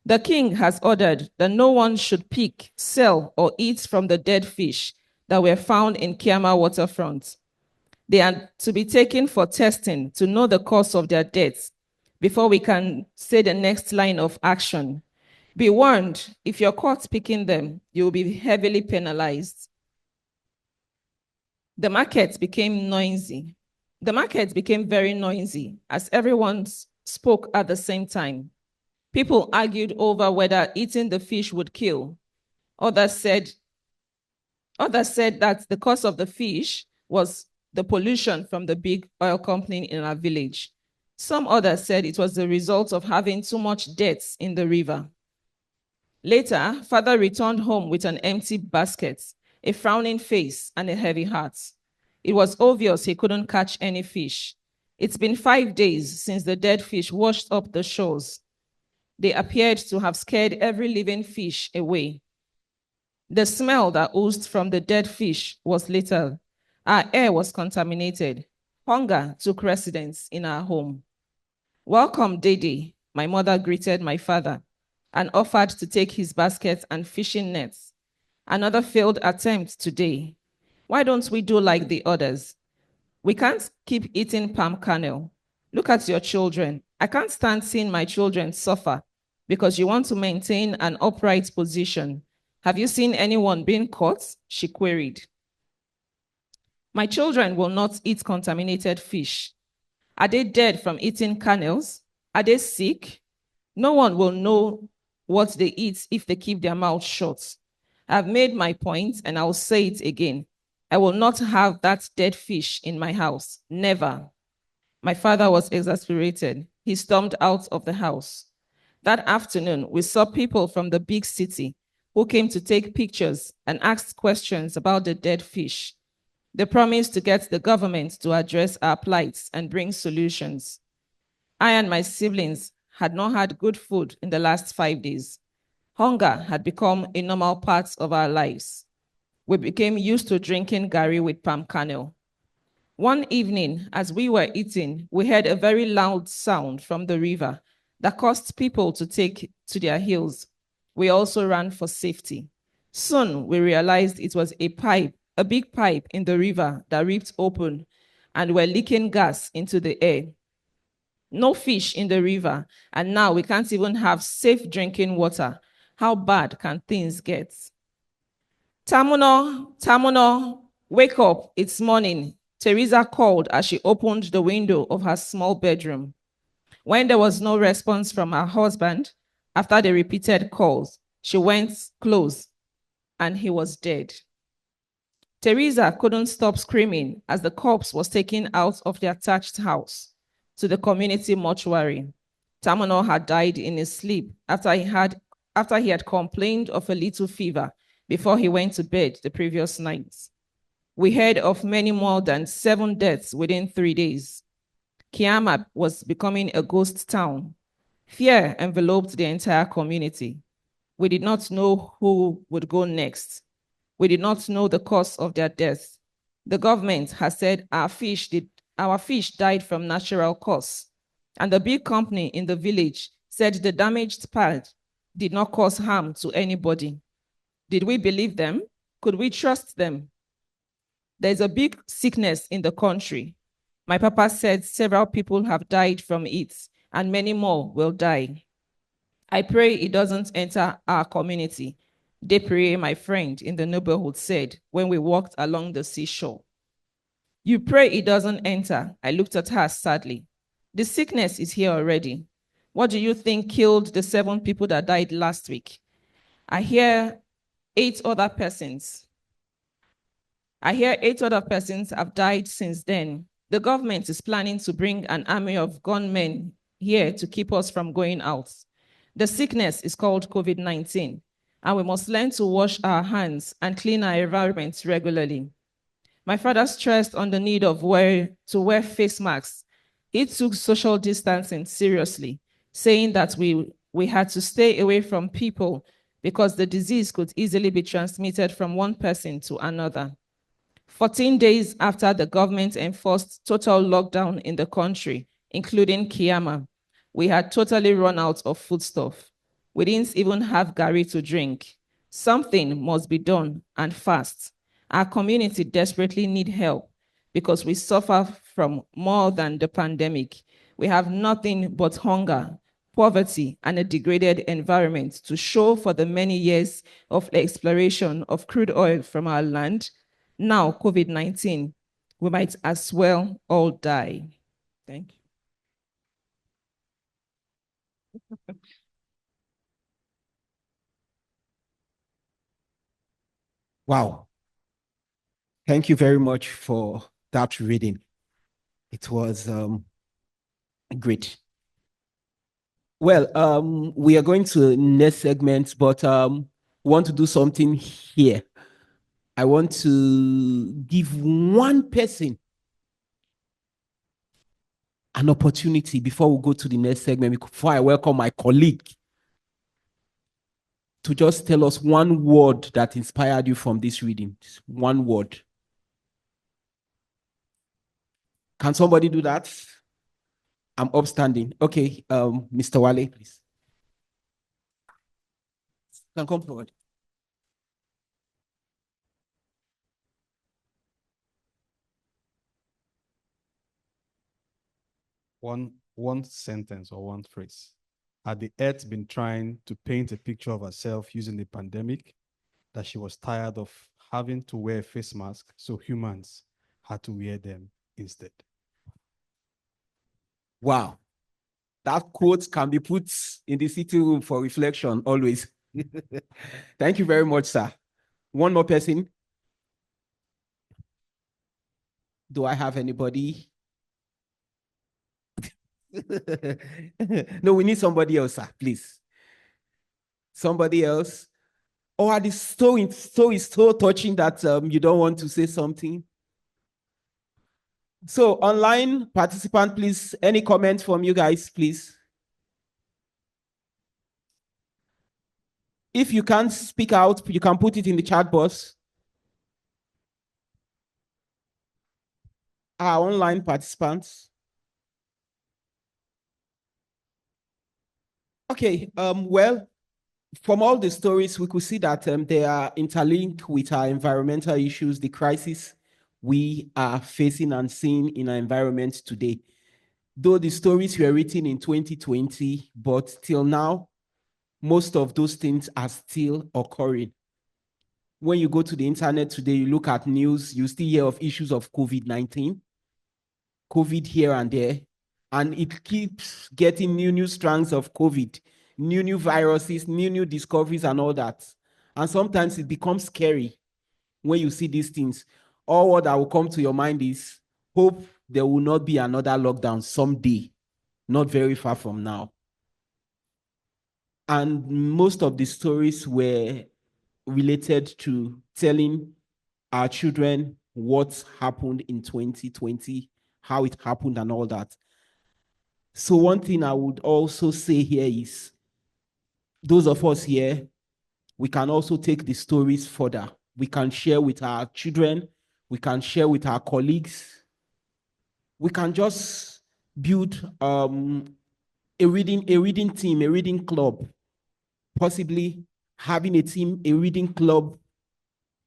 "The king has ordered that no one should pick, sell, or eat from the dead fish that were found in Kiama waterfront. They are to be taken for testing to know the cause of their deaths before we can say the next line of action. Be warned, if you're caught picking them, you will be heavily penalized." The market became noisy. The market became very noisy as everyone spoke at the same time. People argued over whether eating the fish would kill. Others said that the cause of the fish was the pollution from the big oil company in our village. Some others said it was the result of having too much dirt in the river. Later, father returned home with an empty basket, a frowning face, and a heavy heart. It was obvious he couldn't catch any fish. It's been 5 days since the dead fish washed up the shores. They appeared to have scared every living fish away. The smell that oozed from the dead fish was lethal. Our air was contaminated. Hunger took residence in our home. "Welcome, Dede," my mother greeted my father and offered to take his basket and fishing nets. "Another failed attempt today. Why don't we do like the others? We can't keep eating palm kernel. Look at your children. I can't stand seeing my children suffer because you want to maintain an upright position. Have you seen anyone being caught?" she queried. "My children will not eat contaminated fish. Are they dead from eating kernels? Are they sick? No one will know what they eat if they keep their mouths shut. I've made my point and I'll say it again. I will not have that dead fish in my house. Never." My father was exasperated. He stormed out of the house. That afternoon, we saw people from the big city who came to take pictures and asked questions about the dead fish. They promised to get the government to address our plights and bring solutions. I and my siblings had not had good food in the last 5 days. Hunger had become a normal part of our lives. We became used to drinking gari with palm kernel. One evening, as we were eating, we heard a very loud sound from the river that caused people to take to their heels. We also ran for safety. Soon, we realized it was a big pipe in the river that ripped open and were leaking gas into the air. No fish in the river, and now we can't even have safe drinking water. How bad can things get? "Tamuno, wake up, it's morning," Teresa called as she opened the window of her small bedroom. When there was no response from her husband, after the repeated calls, she went close and he was dead. Teresa couldn't stop screaming as the corpse was taken out of the attached house to the community mortuary. Tamuno had died in his sleep after he had complained of a little fever before he went to bed the previous night. We heard of many more than 7 deaths within 3 days. Kiama was becoming a ghost town. Fear enveloped the entire community. We did not know who would go next. We did not know the cause of their death. The government has said our fish died from natural cause. And the big company in the village said the damaged part did not cause harm to anybody. Did we believe them? Could we trust them? There's a big sickness in the country. My papa said several people have died from it, and many more will die. I pray it doesn't enter our community, Depre, my friend in the neighborhood, said when we walked along the seashore. You pray it doesn't enter. I looked at her sadly. The sickness is here already. What do you think killed the 7 people that died last week? I hear 8 other persons have died since then. The government is planning to bring an army of gunmen here to keep us from going out. The sickness is called COVID-19, and we must learn to wash our hands and clean our environments regularly. My father stressed on the need to wear face masks. He took social distancing seriously, saying that we had to stay away from people because the disease could easily be transmitted from one person to another. 14 days after the government enforced total lockdown in the country, including Kiama, we had totally run out of foodstuff. We didn't even have gari to drink. Something must be done, and fast. Our community desperately need help because we suffer from more than the pandemic. We have nothing but hunger, poverty, and a degraded environment to show for the many years of exploration of crude oil from our land. Now, COVID-19, we might as well all die. Thank you.
Wow. Thank you very much for that reading. It was great. Well, we are going to next segment, but want to do something here. I want to give one person an opportunity before we go to the next segment, before I welcome my colleague, to just tell us one word that inspired you from this reading. One word. Can somebody do that? I'm upstanding. Okay, Mr. Wale, please. Can come forward.
One sentence or one phrase. Had the earth been trying to paint a picture of herself using the pandemic, that she was tired of having to wear a face mask, so humans had to wear them instead.
Wow. That quote can be put in the sitting room for reflection always. Thank you very much, sir. One more person. Do I have anybody? No, we need somebody else, sir, please. Somebody else. Or are the story so touching that you don't want to say something? So online participant, please, any comments from you guys, please? If you can't speak out, you can put it in the chat box. Our online participants. Okay, well, from all the stories, we could see that they are interlinked with our environmental issues, the crisis we are facing and seeing in our environment today. Though the stories were written in 2020, but till now, most of those things are still occurring. When you go to the internet today, you look at news, you still hear of issues of COVID-19, COVID here and there, and it keeps getting new strands of COVID, new viruses, new discoveries and all that. And sometimes it becomes scary when you see these things. All what that will come to your mind is hope there will not be another lockdown someday, not very far from now. And most of the stories were related to telling our children what happened in 2020, how it happened and all that. So one thing I would also say here is those of us here, we can also take the stories further. We can share with our children. We can share with our colleagues. We can just build a reading team, a reading club, possibly having a team, a reading club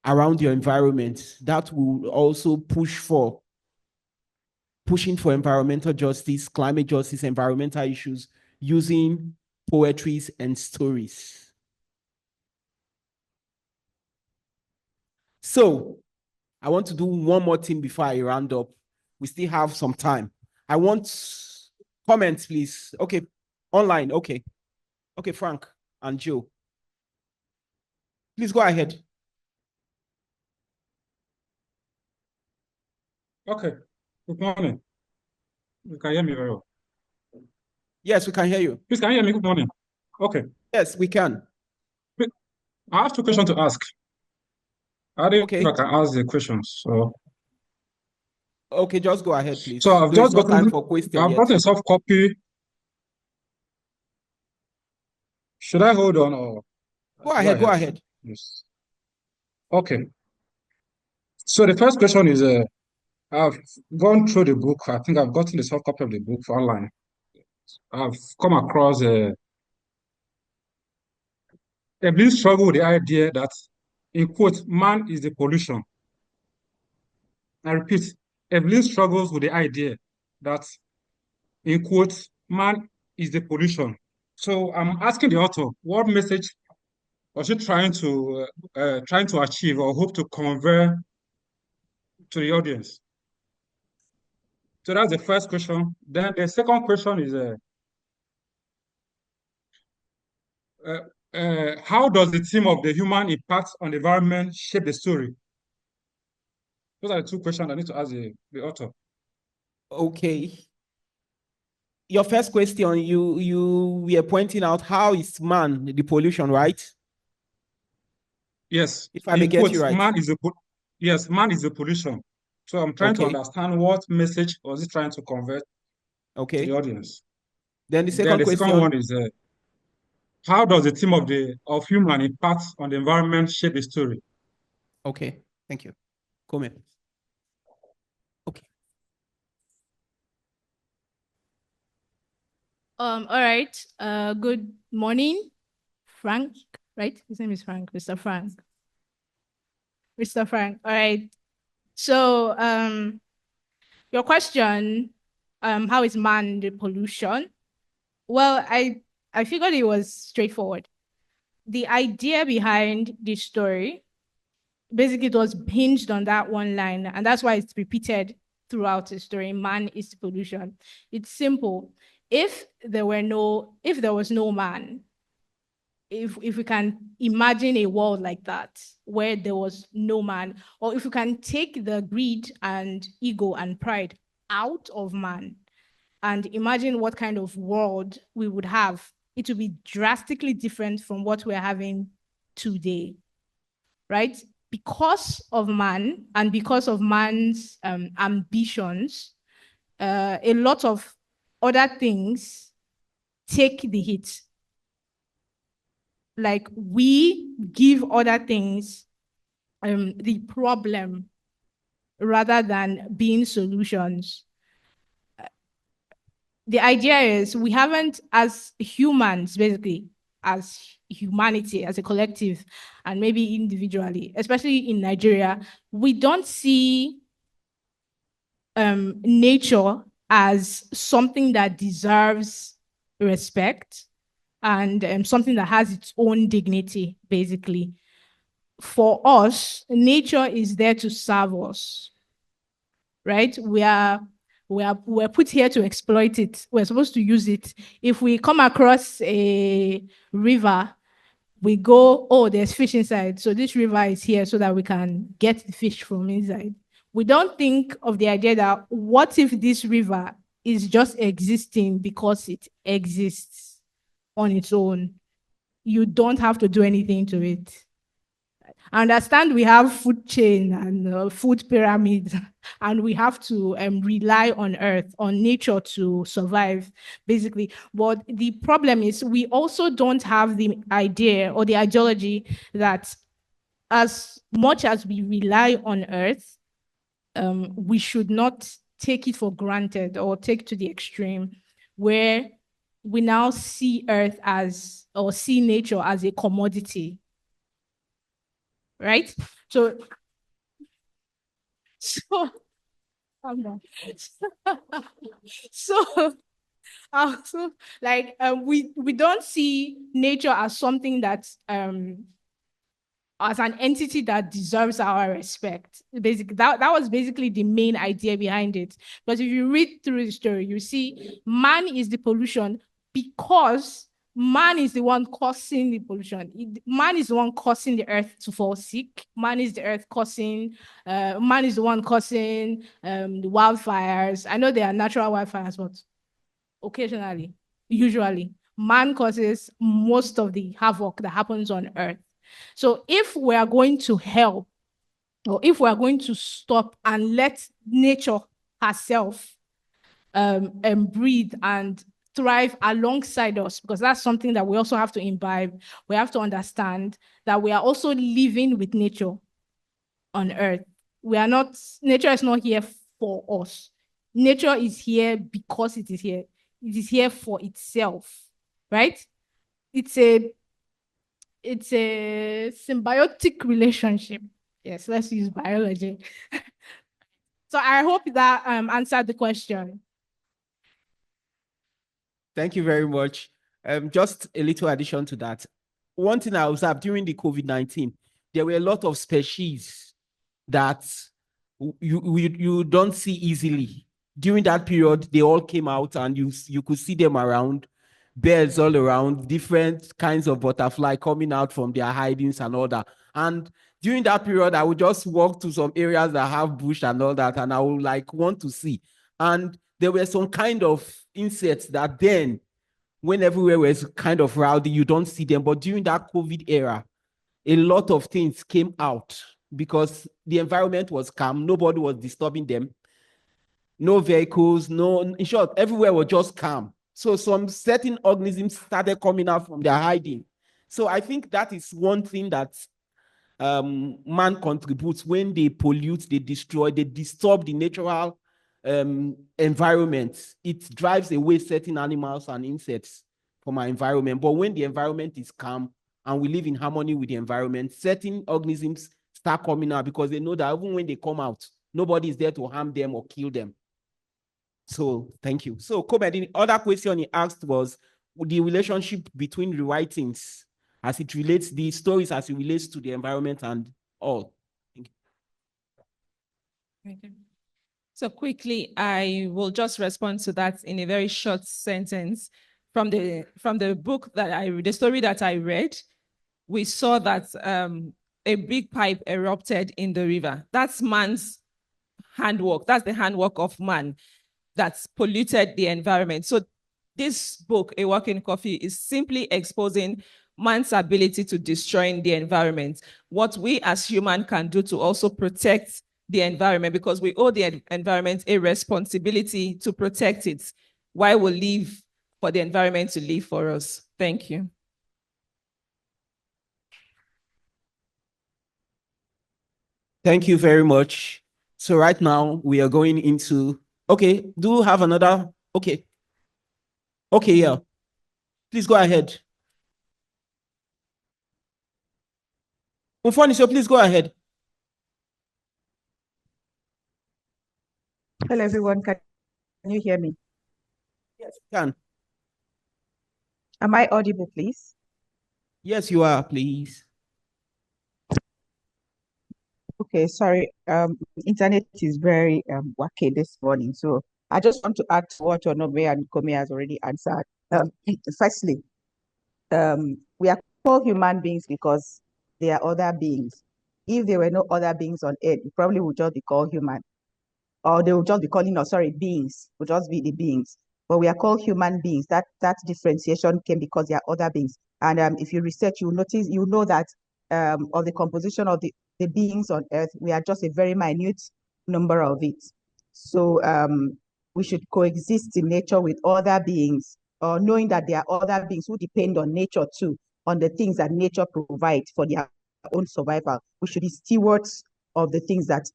around your environment that will also pushing for environmental justice, climate justice, environmental issues using poetries and stories. So I want to do one more thing before I round up. We still have some time. I want comments, please. Okay, online. Okay, Frank and Joe. Please go ahead.
Okay. Good morning. You can hear me very well.
Yes, we can hear you.
Please, can you hear me? Good morning. Okay.
Yes, we can.
I have two questions to ask. I don't
Okay.
know if I can ask the questions.
Okay, just go ahead, please.
So I've
There is
just
no time
gotten,
for question
I've
yet.
gotten a soft copy. Should I hold on or
Go ahead.
Yes. Okay. So the first question is, I've gone through the book. I think I've gotten the soft copy of the book online. I've come across a big struggle with the idea that, in quote, man is the pollution. I repeat, Evelyn struggles with the idea that, in quote, man is the pollution. So I'm asking the author, what message was she trying to achieve or hope to convey to the audience? So that's the first question. Then the second question is, how does the theme of the human impact on the environment shape the story? Those are the two questions I need to ask the author.
Okay. Your first question, you were pointing out how is man the pollution, right?
Yes.
If I may
In
get
quotes,
you right.
man is the pollution. So I'm trying to
Okay.
understand what message was it trying to convey to the
Okay.
audience.
Then the
Then
second
the second
question.
one is how does the theme of human impact on the environment shape the story?
Okay. Thank you. Comment. Okay.
All right. Good morning, Frank, right? His name is Frank, Mr. Frank. Mr. Frank. All right. So, your question, how is man the pollution? Well, I figured it was straightforward. The idea behind this story, basically it was hinged on that one line, and that's why it's repeated throughout the story. Man is the pollution. It's simple. If there was no man, if we can imagine a world like that where there was no man, or if we can take the greed and ego and pride out of man and imagine what kind of world we would have, it would be drastically different from what we're having today, right? Because of man and because of man's ambitions, a lot of other things take the hit. Like we give other things the problem rather than being solutions. The idea is we haven't, as humans, basically, as humanity, as a collective, and maybe individually, especially in Nigeria, we don't see nature as something that deserves respect and something that has its own dignity, basically. For us, nature is there to serve us, right? We're put here to exploit it. We're supposed to use it. If we come across a river, we go, oh, there's fish inside. So this river is here so that we can get the fish from inside. We don't think of the idea that what if this river is just existing because it exists on its own? You don't have to do anything to it. I understand we have food chain and food pyramid, and we have to rely on earth, on nature to survive, basically. But the problem is we also don't have the idea or the ideology that as much as we rely on earth, we should not take it for granted or take to the extreme where we now see earth as, or see nature as a commodity, right? So calm down. so so like we don't see nature as something that as an entity that deserves our respect. Basically, that was basically the main idea behind it. Because if you read through the story, you see man is the pollution because man is the one causing the pollution. Man is the one causing the earth to fall sick. Man is the earth causing, man is the one causing the wildfires. I know there are natural wildfires, but occasionally, usually, man causes most of the havoc that happens on earth. So if we are going to help, or if we are going to stop and let nature herself and breathe and thrive alongside us, because that's something that we also have to imbibe. We have to understand that we are also living with nature on earth. We are not, nature is not here for us. Nature is here because it is here. It is here for itself, right? It's a symbiotic relationship. Yes, let's use biology. So I hope that answered the question.
Thank you very much. Just a little addition to that. One thing I observed during the COVID-19, there were a lot of species that you don't see easily. During that period, they all came out and you could see them around. birds all around, different kinds of butterfly coming out from their hidings and all that. And during that period, I would just walk to some areas that have bush and all that, and I would like want to see. And there were some kind of insects that then, when everywhere was kind of rowdy, you don't see them. But during that COVID era, a lot of things came out because the environment was calm. Nobody was disturbing them. No vehicles, no, in short, everywhere was just calm. So some certain organisms started coming out from their hiding. So I think that is one thing that man contributes when they pollute, they destroy, they disturb the natural environment. It drives away certain animals and insects from our environment. But when the environment is calm and we live in harmony with the environment, certain organisms start coming out because they know that even when they come out, nobody is there to harm them or kill them. So thank you. So Kobe, the other question he asked was the relationship between the writings as it relates, the stories as it relates to the environment and all.
Okay. So quickly, I will just respond to that in a very short sentence. From the book that I read, the story that I read, we saw that a big pipe erupted in the river. That's man's handwork. That's the handwork of man that's polluted the environment. So this book, A Walk in Coffee, is simply exposing man's ability to destroy the environment. What we as humans can do to also protect the environment, because we owe the environment a responsibility to protect it while we live for the environment to live for us. Thank you.
Thank you very much. So right now we are going into, okay, do you have another? Okay. Okay, yeah. Please go ahead. Umfoni, so please go ahead.
Hello, everyone. Can you hear me?
Yes, you can.
Am I audible, please?
Yes, you are, please.
Okay, sorry. Internet is very wacky this morning, so I just want to add to what Onome and Kome has already answered. Firstly, we are called human beings because there are other beings. If there were no other beings on earth, we probably would just be called human. Or they will just be calling us, sorry, beings, will just be the beings. But we are called human beings. That differentiation came because there are other beings. And if you research, you notice, you know that of the composition of the beings on earth, we are just a very minute number of it. So we should coexist in nature with other beings, or knowing that there are other beings who depend on nature too, on the things that nature provides for their own survival. We should be stewards of the things that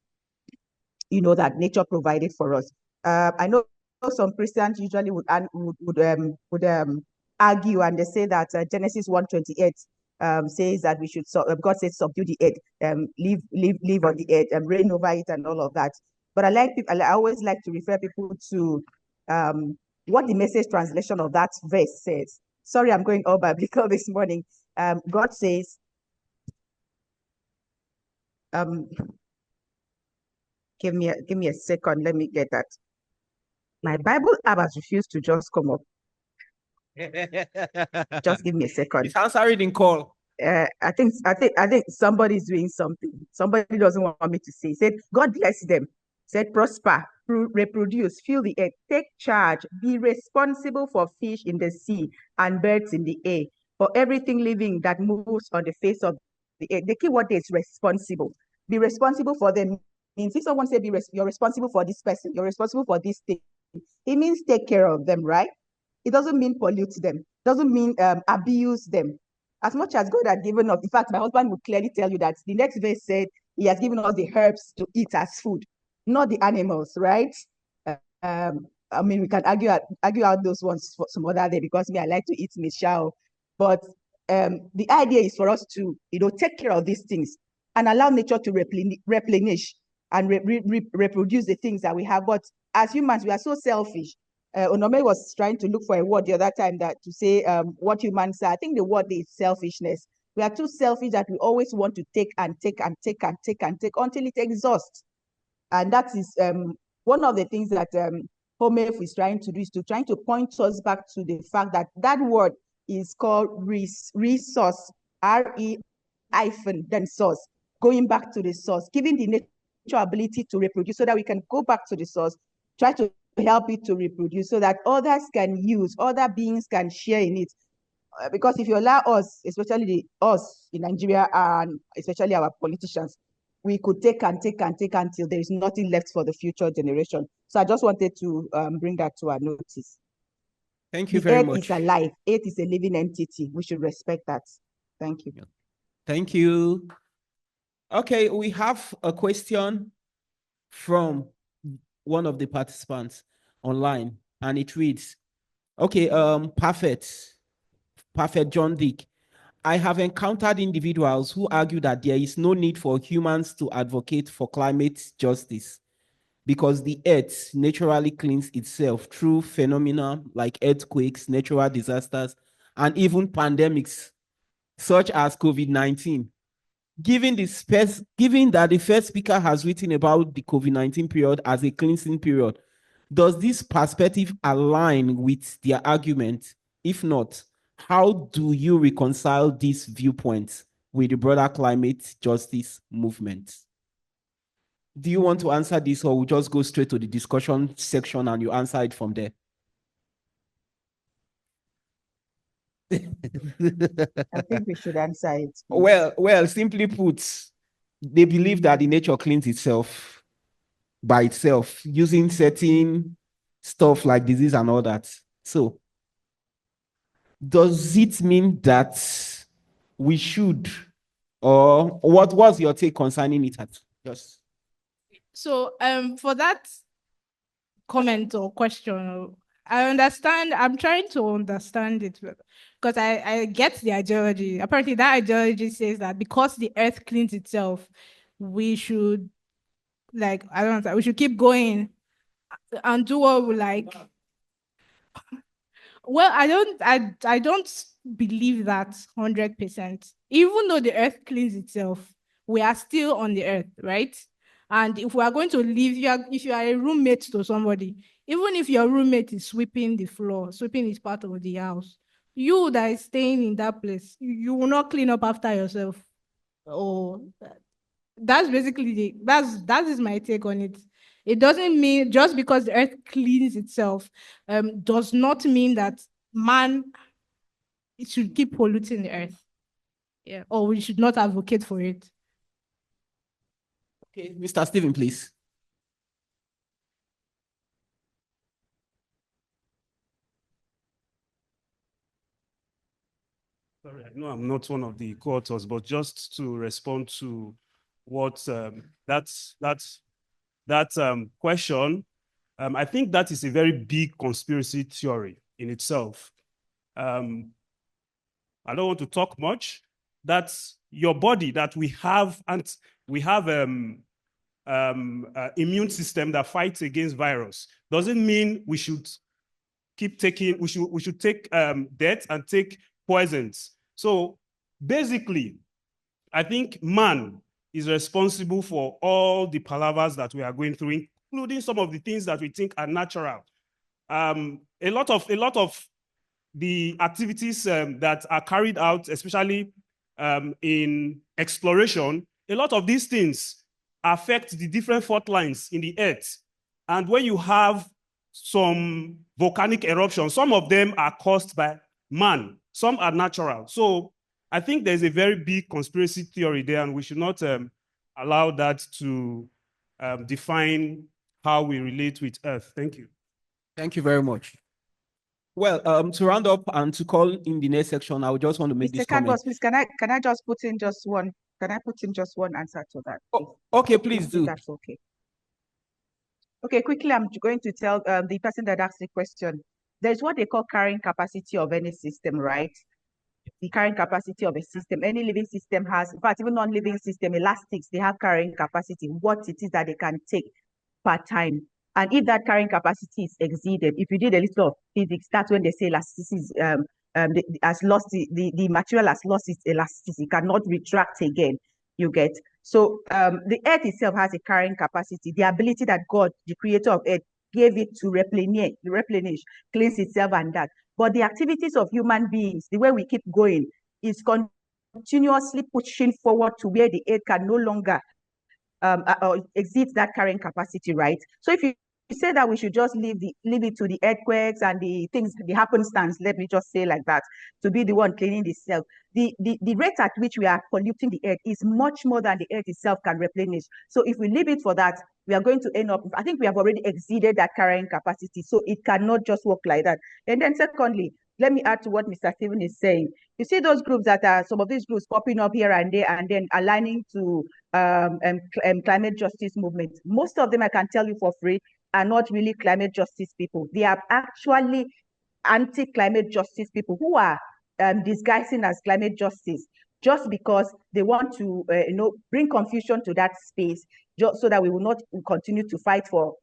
that nature provided for us. I know some Christians usually would argue, and they say that Genesis 1:28 says that we should, God says, subdue the earth, live on the earth, and reign over it, and all of that. But I always like to refer people to what the Message translation of that verse says. Sorry, I'm going all biblical this morning. God says, give me a second. Let me get that. My Bible app has refused to just come up. Just give me a second.
It's answer reading call.
I think somebody's doing something. Somebody doesn't want me to say. Said, God bless them. Said, prosper, reproduce, fill the earth, take charge, be responsible for fish in the sea and birds in the air, for everything living that moves on the face of the earth. The key word is responsible. Be responsible for them. Means if someone said you're responsible for this person, you're responsible for this thing, it means take care of them, right? It doesn't mean pollute them. It doesn't mean abuse them. As much as God had given us, in fact, my husband will clearly tell you that the next verse said he has given us the herbs to eat as food, not the animals, right? I mean, we can argue out those ones for some other day, because me, I like to eat michao. But the idea is for us to, take care of these things and allow nature to replenish and reproduce the things that we have. But as humans, we are so selfish. Onome was trying to look for a word the other time that to say what humans are. I think the word is selfishness. We are too selfish that we always want to take and take and take and take and take until it exhausts. And that is one of the things that HOMEF is trying to do is to trying to point us back to the fact that that word is called resource, then source, going back to the source, giving the nature ability to reproduce so that we can go back to the source, try to help it to reproduce so that others can use, other beings can share in it. Because if you allow us, especially us in Nigeria and especially our politicians, we could take and take and take until there is nothing left for the future generation. So I just wanted to bring that to our notice.
Thank you
The
very
earth
much.
is alive. Earth is a living entity. We should respect that. Thank you.
Thank you. Okay, we have a question from one of the participants online, and it reads, okay, perfect John Dick. I have encountered individuals who argue that there is no need for humans to advocate for climate justice because the earth naturally cleans itself through phenomena like earthquakes, natural disasters, and even pandemics, such as COVID-19. Given that the first speaker has written about the COVID-19 period as a cleansing period, does this perspective align with their argument? If not, how do you reconcile these viewpoints with the broader climate justice movement? Do you want to answer this, or we'll just go straight to the discussion section and you answer it from there?
I think we should answer it.
Well, simply put, they believe that the nature cleans itself by itself using certain stuff like disease and all that. So, does it mean that we should, or what was your take concerning it? Just
So for that comment or question, I understand. I'm trying to understand it because I get the ideology. Apparently, that ideology says that because the earth cleans itself, we should, like, I don't know, we should keep going and do what we like. Well, I don't believe that 100%. Even though the earth cleans itself, we are still on the earth, right? And if we are going to live, if you are a roommate to somebody, even if your roommate is sweeping the floor, sweeping is part of the house, you that is staying in that place, you will not clean up after yourself. Oh, that's basically that is my take on it. It doesn't mean just because the earth cleans itself, does not mean that man should keep polluting the earth. Yeah, or we should not advocate for it.
okay, Mr. Stephen, please.
Sorry, I know I'm not one of the co-authors, but just to respond to what that question, I think that is a very big conspiracy theory in itself. I don't want to talk much. That's your body that we have, and we have immune system that fights against virus. Doesn't mean we should keep taking. We should take death and take poisons. So basically, I think man is responsible for all the palavers that we are going through, including some of the things that we think are natural. A lot of the activities that are carried out, especially in exploration, a lot of these things affect the different fault lines in the earth. And when you have some volcanic eruptions, some of them are caused by man, some are natural. So I think there's a very big conspiracy theory there, and we should not allow that to define how we relate with Earth. Thank you.
Thank you very much. Well, to round up and to call in the next section, I would just want to make
Mr.
this comment.
Cadmus, please, can I just put in just one? Can I put in just one answer to that?
Oh, okay, please do.
That's okay. Okay, quickly, I'm going to tell the person that asked the question. There's what they call carrying capacity of any system, right? The carrying capacity of a system. Any living system has, in fact, even non-living system, elastics, they have carrying capacity, what it is that they can take per time. And if that carrying capacity is exceeded, if you did a little of physics, that's when they say elasticity has lost the material has lost its elasticity, cannot retract again. You get. So the earth itself has a carrying capacity, the ability that God, the creator of earth, gave it to replenish, cleanse itself and that. But the activities of human beings, the way we keep going, is continuously pushing forward to where the earth can no longer exceed that carrying capacity, right? So if you say that we should just leave it to the earthquakes and the things, the happenstance, let me just say like that, to be the one cleaning itself. The rate at which we are polluting the earth is much more than the earth itself can replenish. So if we leave it for that, we are going to end up, I think we have already exceeded that carrying capacity. So it cannot just work like that. And then secondly, let me add to what Mr. Stephen is saying. You see those groups that are, some of these groups popping up here and there and then aligning to climate justice movement. Most of them, I can tell you for free, are not really climate justice people. They are actually anti-climate justice people who are disguising as climate justice just because they want to bring confusion to that space, just so that we will not continue to fight for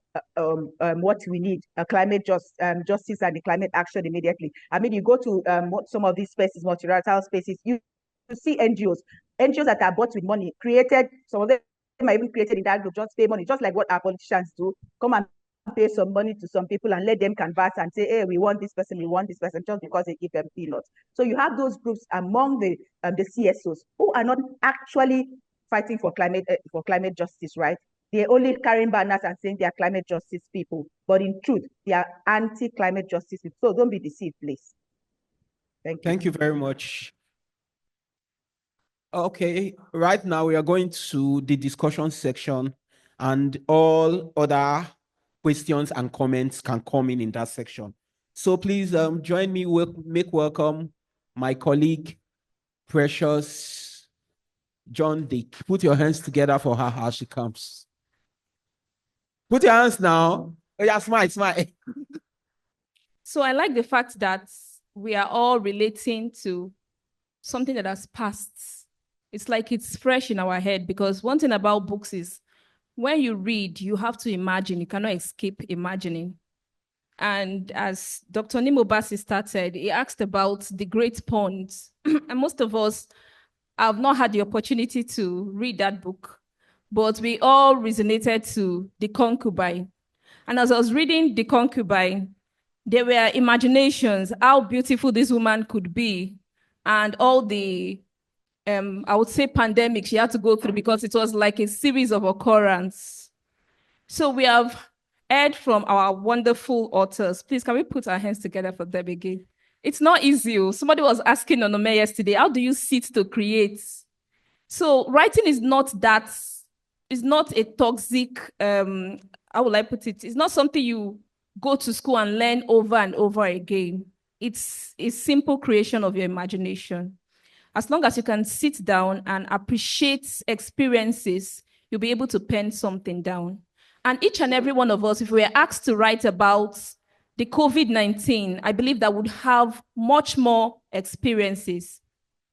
what we need, climate justice and the climate action immediately. I mean, you go to some of these spaces, multilateral spaces, you see NGOs that are bought with money, created, some of them are even created in that group, just pay money, just like what our politicians do, come and pay some money to some people and let them canvass and say, hey, we want this person, just because they give them peanuts. So you have those groups among the CSOs who are not actually fighting for climate justice, right? They're only carrying banners and saying they are climate justice people, but in truth, they are anti-climate justice people. So don't be deceived, please. Thank you.
Thank you very much. Okay, right now we are going to the discussion section, and all other questions and comments can come in that section. So please join me, make welcome my colleague, Precious John Dick. Put your hands together for her as she comes. Put your hands now. Oh, yeah, smile.
So I like the fact that we are all relating to something that has passed. It's like it's fresh in our head, because one thing about books is when you read, you have to imagine. You cannot escape imagining. And as Dr. Nimo Bassi started, he asked about the great ponds. And most of us have not had the opportunity to read that book, but we all resonated to The Concubine. And as I was reading The Concubine, there were imaginations, how beautiful this woman could be, and all the I would say pandemic she had to go through, because it was like a series of occurrence. So we have heard from our wonderful authors. Please, can we put our hands together for them again? It's not easy. Somebody was asking Onome yesterday, how do you sit to create? So writing is not a toxic, how will I put it? It's not something you go to school and learn over and over again. It's a simple creation of your imagination. As long as you can sit down and appreciate experiences, you'll be able to pen something down. And each and every one of us, if we were asked to write about the COVID-19, I believe that would have much more experiences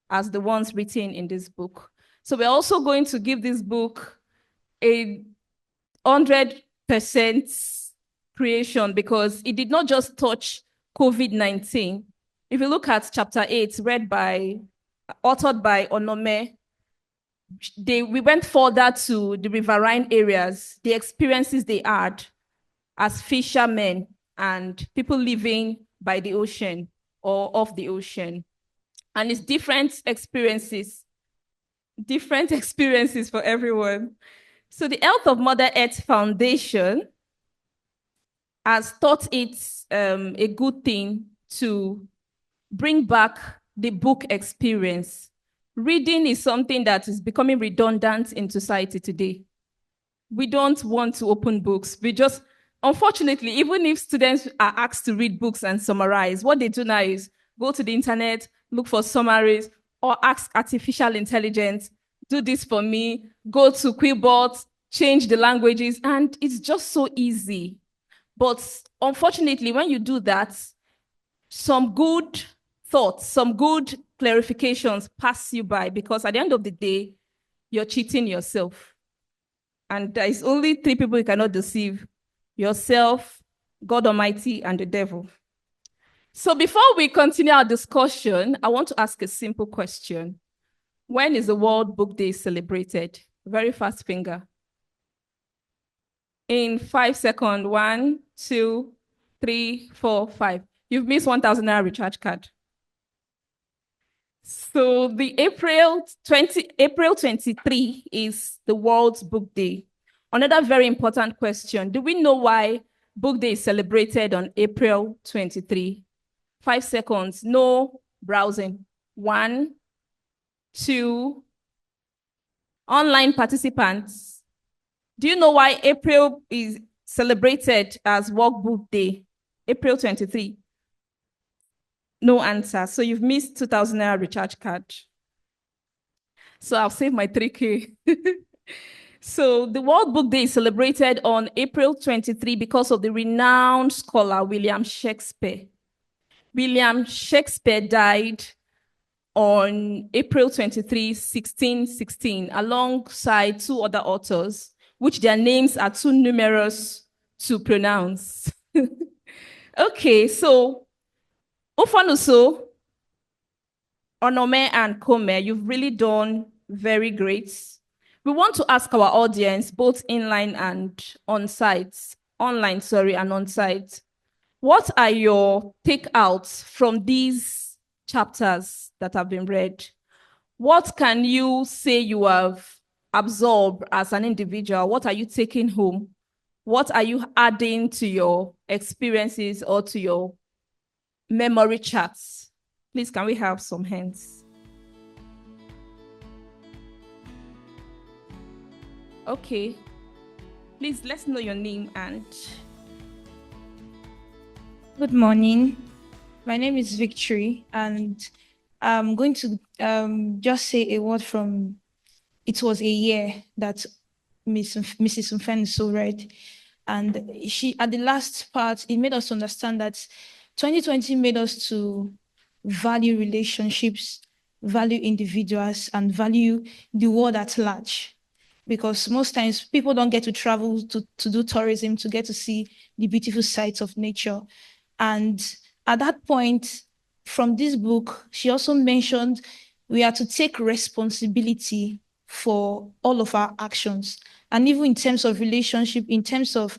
as the ones written in this book. So we're also going to give this book a 100% creation, because it did not just touch COVID-19. If you look at chapter 8, authored by Onome, we went further to the riverine areas, the experiences they had as fishermen and people living by the ocean or off the ocean. And it's different experiences for everyone. So the Health of Mother Earth Foundation has thought it's a good thing to bring back the book experience. Reading is something that is becoming redundant in society today. We don't want to open books. Unfortunately, even if students are asked to read books and summarize, what they do now is go to the internet, look for summaries, or ask artificial intelligence, do this for me, go to Quillbot, change the languages, and it's just so easy. But unfortunately, when you do that, some good thoughts, some good clarifications pass you by, because at the end of the day, you're cheating yourself. And there is only three people you cannot deceive: yourself, God Almighty, and the devil. So before we continue our discussion, I want to ask a simple question. When is the World Book Day celebrated? Very fast finger. in 5 seconds. 1, 2, 3, 4, 5. You've missed 1,000 naira recharge card. So the April 23 is the World's Book Day. Another very important question. Do we know why Book Day is celebrated on April 23? 5 seconds. No browsing. 1, 2. Online participants. Do you know why April is celebrated as World Book Day? April 23. No answer. So you've missed 2,000 naira recharge card. So I'll save my 3K. So the World Book Day is celebrated on April 23 because of the renowned scholar William Shakespeare. William Shakespeare died on April 23, 1616, alongside 2 other authors, which their names are too numerous to pronounce. Okay, so Ofanuso, Onome, and Kome, you've really done very great. We want to ask our audience, both inline and on-site, online, sorry, and on-site, what are your takeouts from these chapters that have been read? What can you say you have absorbed as an individual? What are you taking home? What are you adding to your experiences or to your memory charts? Please, can we have some hands? Okay. Please, let's know your name and...
Good morning. My name is Victory, and I'm going to just say a word from It Was a Year that Mrs. Mfenso read. And she, at the last part, it made us understand that 2020 made us to value relationships, value individuals, and value the world at large. Because most times people don't get to travel to do tourism, to get to see the beautiful sights of nature. And at that point, from this book, she also mentioned we are to take responsibility for all of our actions. And even in terms of relationship, in terms of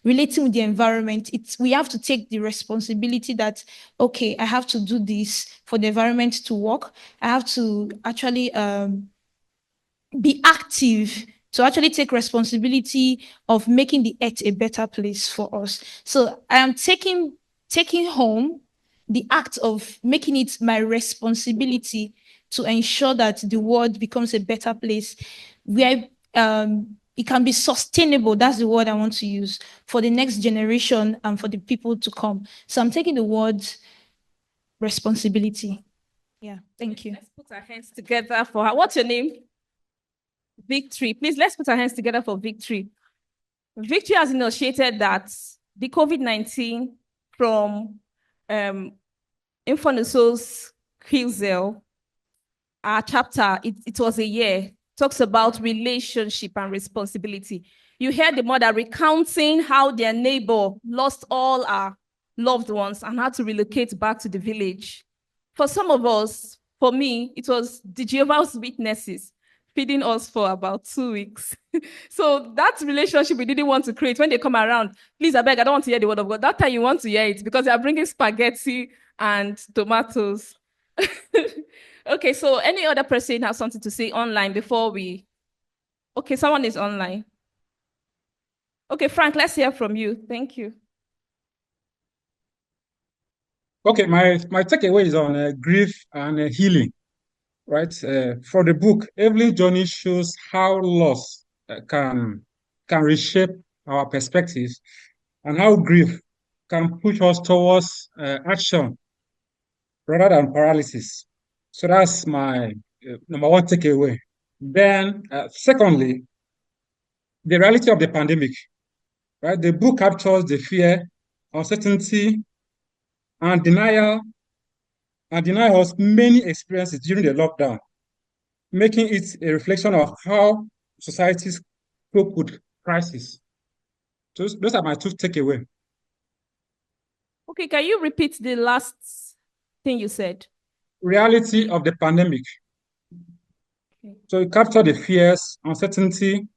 relating with the environment, we have to take the responsibility that, okay, I have to do this for the environment to work. I have to actually be active to actually take responsibility of making the earth a better place for us. So I am taking home the act of making it my responsibility to ensure that the world becomes a better place where it can be sustainable. That's the word I want to use for the next generation and for the people to come. So I'm taking the word responsibility. Yeah, thank you.
Let's put our hands together for her. What's your name? Victory. Please, let's put our hands together for Victory. Victory has initiated that the COVID-19 from Infonuso's Quilzel, our chapter, it was a year, talks about relationship and responsibility. You heard the mother recounting how their neighbor lost all our loved ones and had to relocate back to the village. For some of us, for me, it was the Jehovah's Witnesses feeding us for about 2 weeks. So that relationship we didn't want to create, when they come around, please, I beg, I don't want to hear the word of God. That time you want to hear it because they are bringing spaghetti and tomatoes. Okay, so any other person has something to say online before we... Okay, someone is online. Okay, Frank, let's hear from you. Thank you.
Okay, my takeaway is on grief and healing, right? For the book, every journey shows how loss can reshape our perspectives and how grief can push us towards action rather than paralysis. So that's my number one takeaway. Then, secondly, the reality of the pandemic, right? The book captures the fear, uncertainty, and denial us many experiences during the lockdown, making it a reflection of how societies cope with crisis. So those are my two takeaways.
Okay, can you repeat the last thing you said?
Reality of the pandemic. Okay. So it captured the fears, uncertainty,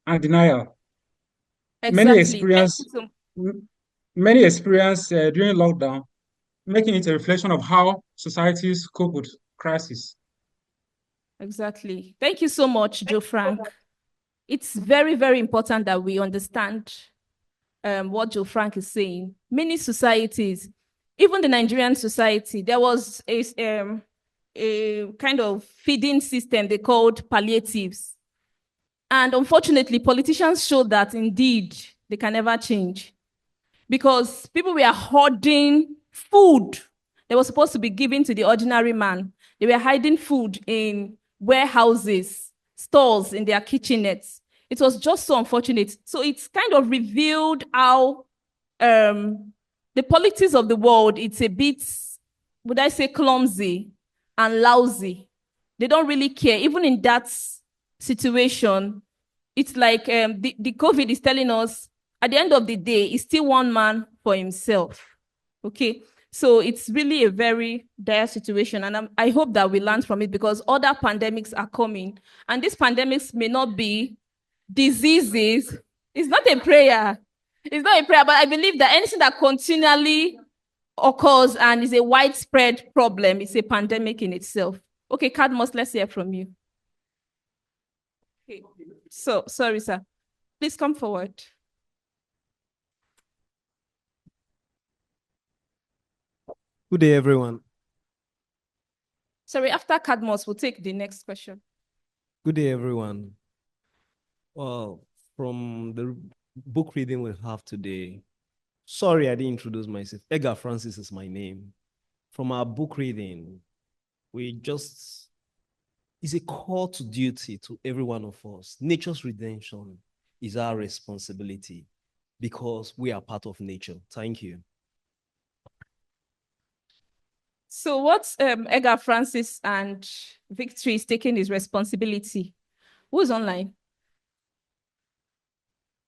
and denial. Many
Exactly. Thank
experience,
you so
many experience during lockdown, making it a reflection of how societies cope with crisis.
Exactly. Thank you so much, Joe Frank. It's very, very important that we understand what Joe Frank is saying. Many societies, even the Nigerian society, there was a kind of feeding system they called palliatives. And unfortunately, politicians showed that indeed they can never change because people were hoarding food that was supposed to be given to the ordinary man. They were hiding food in warehouses, stores, in their kitchenettes. It was just so unfortunate. So it's kind of revealed how the politics of the world, it's a bit, would I say, clumsy and lousy. They don't really care. Even in that situation, it's like the COVID is telling us at the end of the day, it's still one man for himself. Okay. So it's really a very dire situation. And I hope that we learn from it because other pandemics are coming. And these pandemics may not be diseases. It's not a prayer. It's not a prayer, but I believe that anything that continually occurs and is a widespread problem is a pandemic in itself. Okay, Cadmus, let's hear from you. Okay. So, sorry, sir. Please come forward.
Good day, everyone.
Sorry, after Cadmus, we'll take the next question.
Good day, everyone. Well, from the book reading we have today, sorry I didn't introduce myself. Edgar Francis is my name. From our book reading, it's a call to duty to every one of us. Nature's redemption is our responsibility because we are part of nature. Thank you.
So what Edgar Francis and Victory is taking his responsibility. Who's online?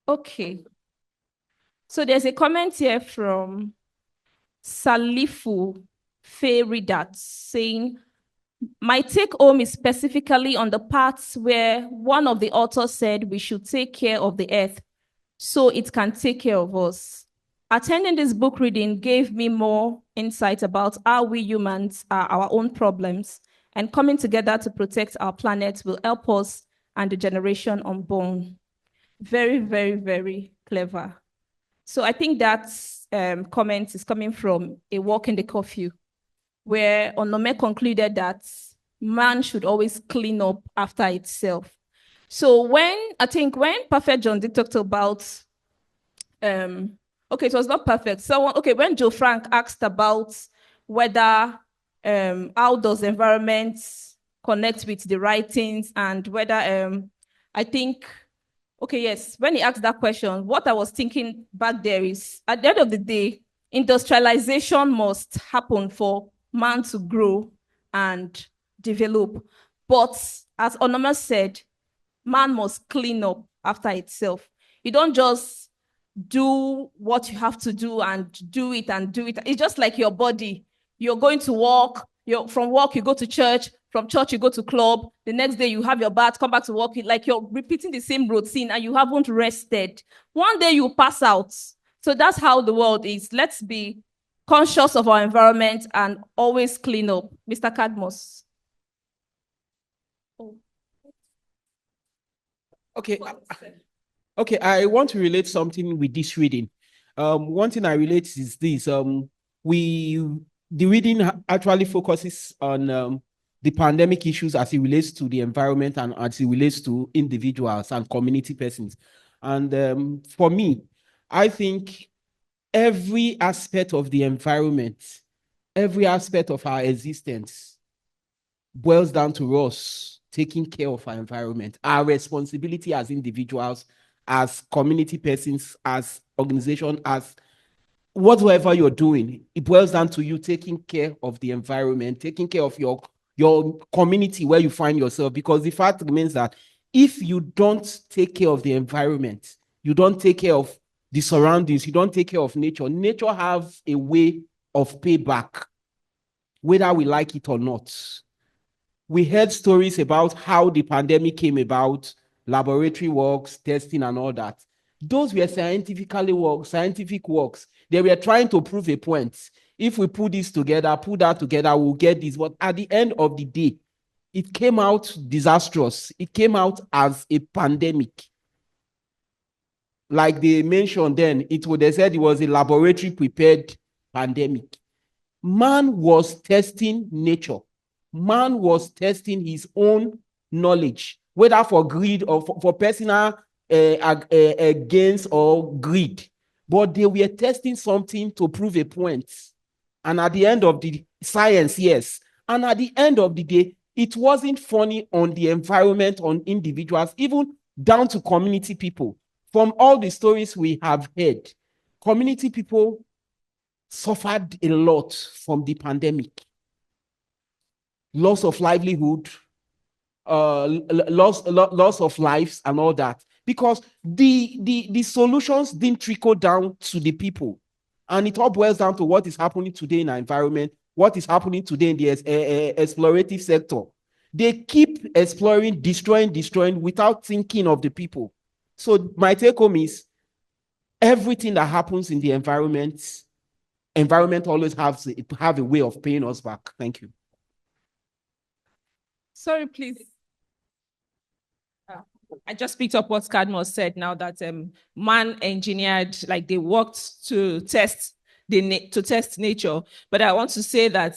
Okay. So there's a comment here from Salifu Feridat saying, my take home is specifically on the parts where one of the authors said we should take care of the earth so it can take care of us. Attending this book reading gave me more insight about how we humans are our own problems, and coming together to protect our planet will help us and the generation unborn. Very, very, very clever. So I think that comment is coming from A Walk in the Curfew, where Onome concluded that man should always clean up after itself. So when Perfect John did talked about, okay, it was not perfect. So when Joe Frank asked about whether how does environment connect with the writings and whether I think, okay, yes, when he asked that question, what I was thinking back there is at the end of the day, industrialization must happen for man to grow and develop. But as Onoma said, man must clean up after itself. You don't just do what you have to do and do it and do it. It's just like your body. You're going to work, from work, you go to church, from church, you go to club. The next day, you have your bath, come back to work. Like you're repeating the same routine and you haven't rested. One day you pass out. So that's how the world is. Let's be conscious of our environment and always clean up. Mr. Cadmus.
Okay. Okay, I want to relate something with this reading. One thing I relate is this. The reading actually focuses on the pandemic issues as it relates to the environment and as it relates to individuals and community persons. And for me, I think every aspect of the environment, every aspect of our existence boils down to us taking care of our environment, our responsibility as individuals, as community persons, as organization, as whatever you're doing. It boils down to you taking care of the environment, taking care of your community where you find yourself, because the fact remains that if you don't take care of the environment, you don't take care of the surroundings, you don't take care of nature, nature has a way of payback, whether we like it or not. We heard stories about how the pandemic came about, laboratory works, testing and all that. Those were scientific works. They were trying to prove a point. If we put this together, put that together, we'll get this. But at the end of the day, it came out disastrous. It came out as a pandemic. Like they mentioned then, they said it was a laboratory prepared pandemic. Man was testing nature. Man was testing his own knowledge, whether for greed or for personal gains or greed. But they were testing something to prove a point. And at the end of the science, yes. And at the end of the day, it wasn't funny on the environment, on individuals, even down to community people. From all the stories we have heard, community people suffered a lot from the pandemic. Loss of livelihood, loss of lives and all that, because the solutions didn't trickle down to the people. And it all boils down to what is happening today in our environment, what is happening today in the explorative sector. They keep exploring, destroying without thinking of the people. So my take home is everything that happens in the environment always have a way of paying us back. Thank you.
Sorry, please. I just picked up what Cadmus said now that man engineered, like they worked to test nature. But I want to say that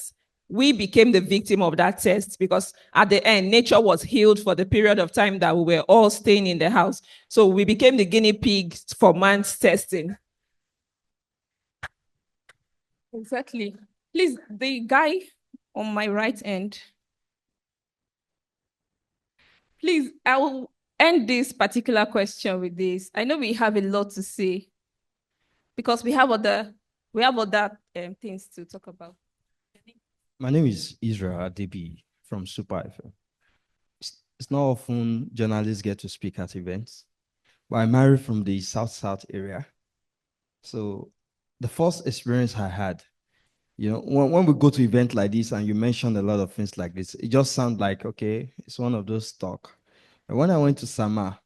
we became the victim of that test, because at the end, nature was healed for the period of time that we were all staying in the house. So we became the guinea pigs for man's testing. Exactly. Please, the guy on my right hand. Please, I will end this particular question with this. I know we have a lot to say because we have other things to talk about.
My name is Israel Adebi from Super FM. It's not often journalists get to speak at events, but I'm married from the South area. So the first experience I had, when we go to events like this and you mentioned a lot of things like this, it just sounds like, okay, it's one of those talk. And when I went to Sama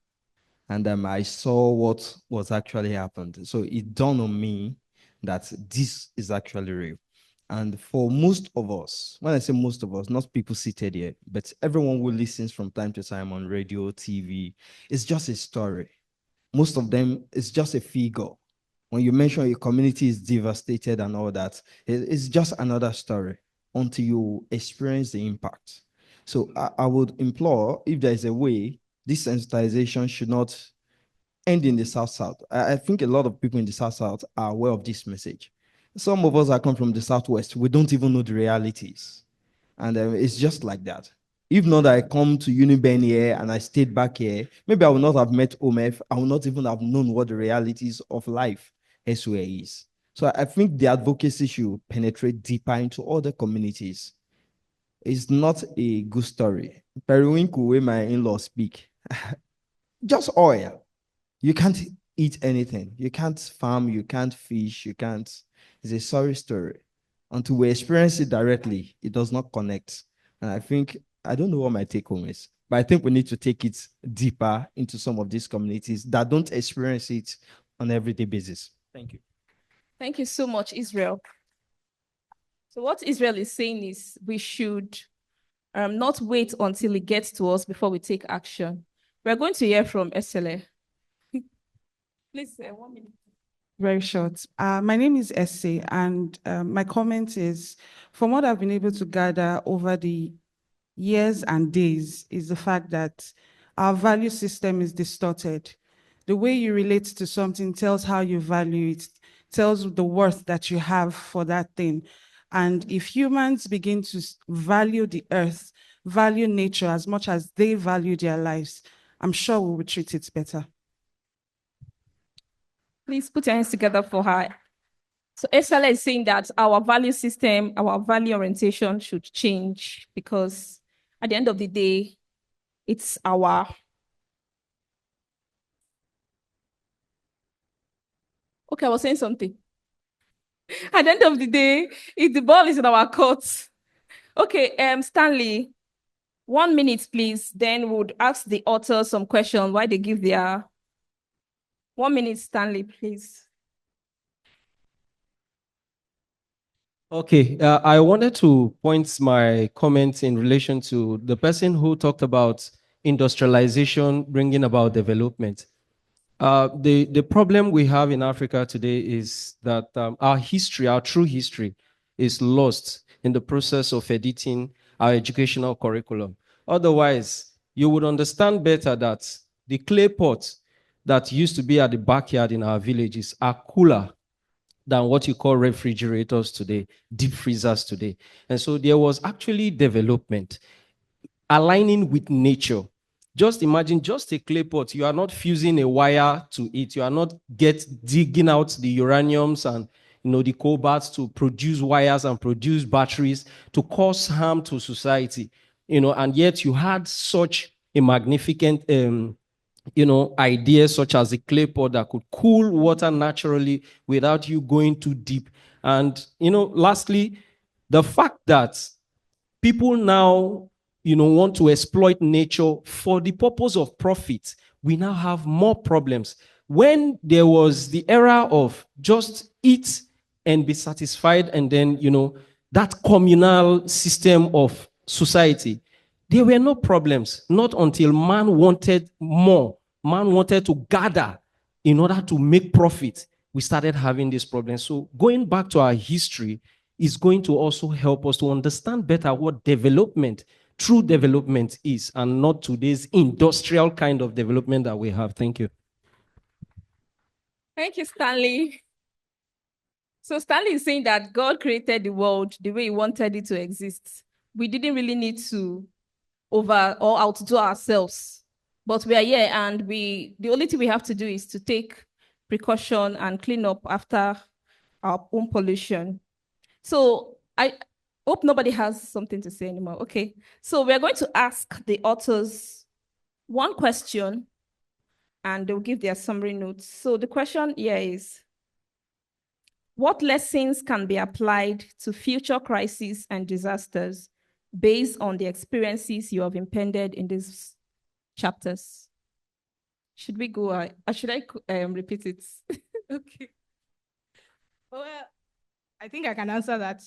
and I saw what was actually happened, so it dawned on me that this is actually real. And for most of us, when I say most of us, not people seated here, but everyone who listens from time to time on radio, TV, it's just a story. Most of them, it's just a figure. When you mention your community is devastated and all that, it's just another story until you experience the impact. So I would implore, if there is a way, this sensitization should not end in the South. I think a lot of people in the South are aware of this message. Some of us that come from the Southwest, we don't even know the realities. And it's just like that. If not, I come to Uniben here and I stayed back here, maybe I would not have met OMF. I would not even have known what the realities of life elsewhere is. So I think the advocacy should penetrate deeper into other communities. It's not a good story. Periwinkle, where my in-laws speak, just oil. You can't eat anything. You can't farm, you can't fish, you can't. It's a sorry story. Until we experience it directly, it does not connect. And I don't know what my take home is, but I think we need to take it deeper into some of these communities that don't experience it on an everyday basis. Thank you.
Thank you so much, Israel. So what Israel is saying is we should not wait until it gets to us before we take action. We're going to hear from SLA. Please, 1 minute.
Very short. My name is Essie, and my comment is, from what I've been able to gather over the years and days, is the fact that our value system is distorted. The way you relate to something tells how you value it, tells the worth that you have for that thing. And if humans begin to value the earth, value nature as much as they value their lives, I'm sure we will treat it better.
Please put your hands together for her. So Estella is saying that our value system, our value orientation should change, because at the end of the day, it's our... Okay, I was saying something. At the end of the day, if the ball is in our court. Okay, Stanley, 1 minute, please. Then we'll ask the author some questions, why they give their 1 minute, Stanley, please.
Okay, I wanted to point my comments in relation to the person who talked about industrialization bringing about development. The problem we have in Africa today is that our history, our true history, is lost in the process of editing our educational curriculum. Otherwise, you would understand better that the clay pots that used to be at the backyard in our villages are cooler than what you call refrigerators today, deep freezers today. And so there was actually development aligning with nature. Just imagine just a clay pot. You are not fusing a wire to it. You are not digging out the uraniums and the cobalts to produce wires and produce batteries to cause harm to society. And yet you had such a magnificent ideas such as a clay pot that could cool water naturally without you going too deep. And, lastly, the fact that people now, want to exploit nature for the purpose of profit, we now have more problems. When there was the era of just eat and be satisfied, and then, that communal system of society, there were no problems, not until man wanted more. Man wanted to gather in order to make profit. We started having this problem. So going back to our history is going to also help us to understand better what development, true development is, and not today's industrial kind of development that we have. Thank you.
Thank you, Stanley. So Stanley is saying that God created the world the way he wanted it to exist. We didn't really need to over or outdo ourselves. But we are here, and the only thing we have to do is to take precaution and clean up after our own pollution. So I hope nobody has something to say anymore. Okay, so we're going to ask the authors one question, and they'll give their summary notes. So the question here is, what lessons can be applied to future crises and disasters based on the experiences you have impended in these chapters? Should we go? Should I repeat it? Okay.
Well, I think I can answer that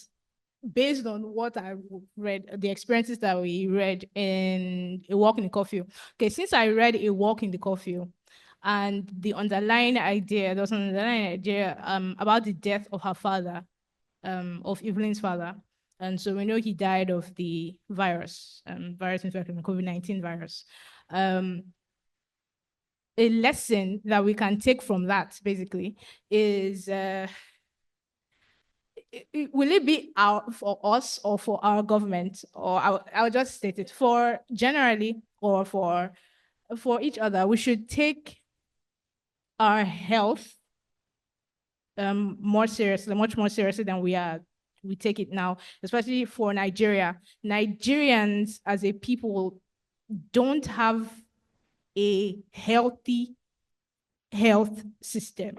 based on what I read, the experiences that we read in A Walk in the Curfew. Okay, since I read A Walk in the Curfew, and the underlying idea, there was an underlying idea about the death of her father, of Evelyn's father. And so we know he died of the virus infection, COVID-19 virus. A lesson that we can take from that basically is, will it be for us or for our government, or I'll just state it, for generally or for each other, we should take our health more seriously, much more seriously than we take it now, especially for Nigeria. Nigerians as a people don't have a healthy health system.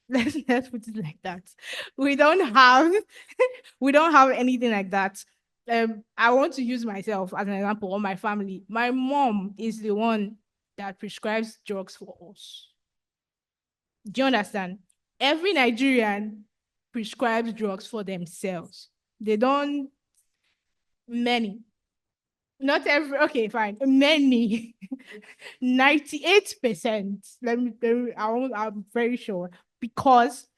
Let's put it like that. We don't have anything like that. I want to use myself as an example, or my family. My mom is the one that prescribes drugs for us. Do you understand? Every Nigerian prescribes drugs for themselves. They don't, many. Not every, okay, fine. Many. 98%. I'm very sure. Because,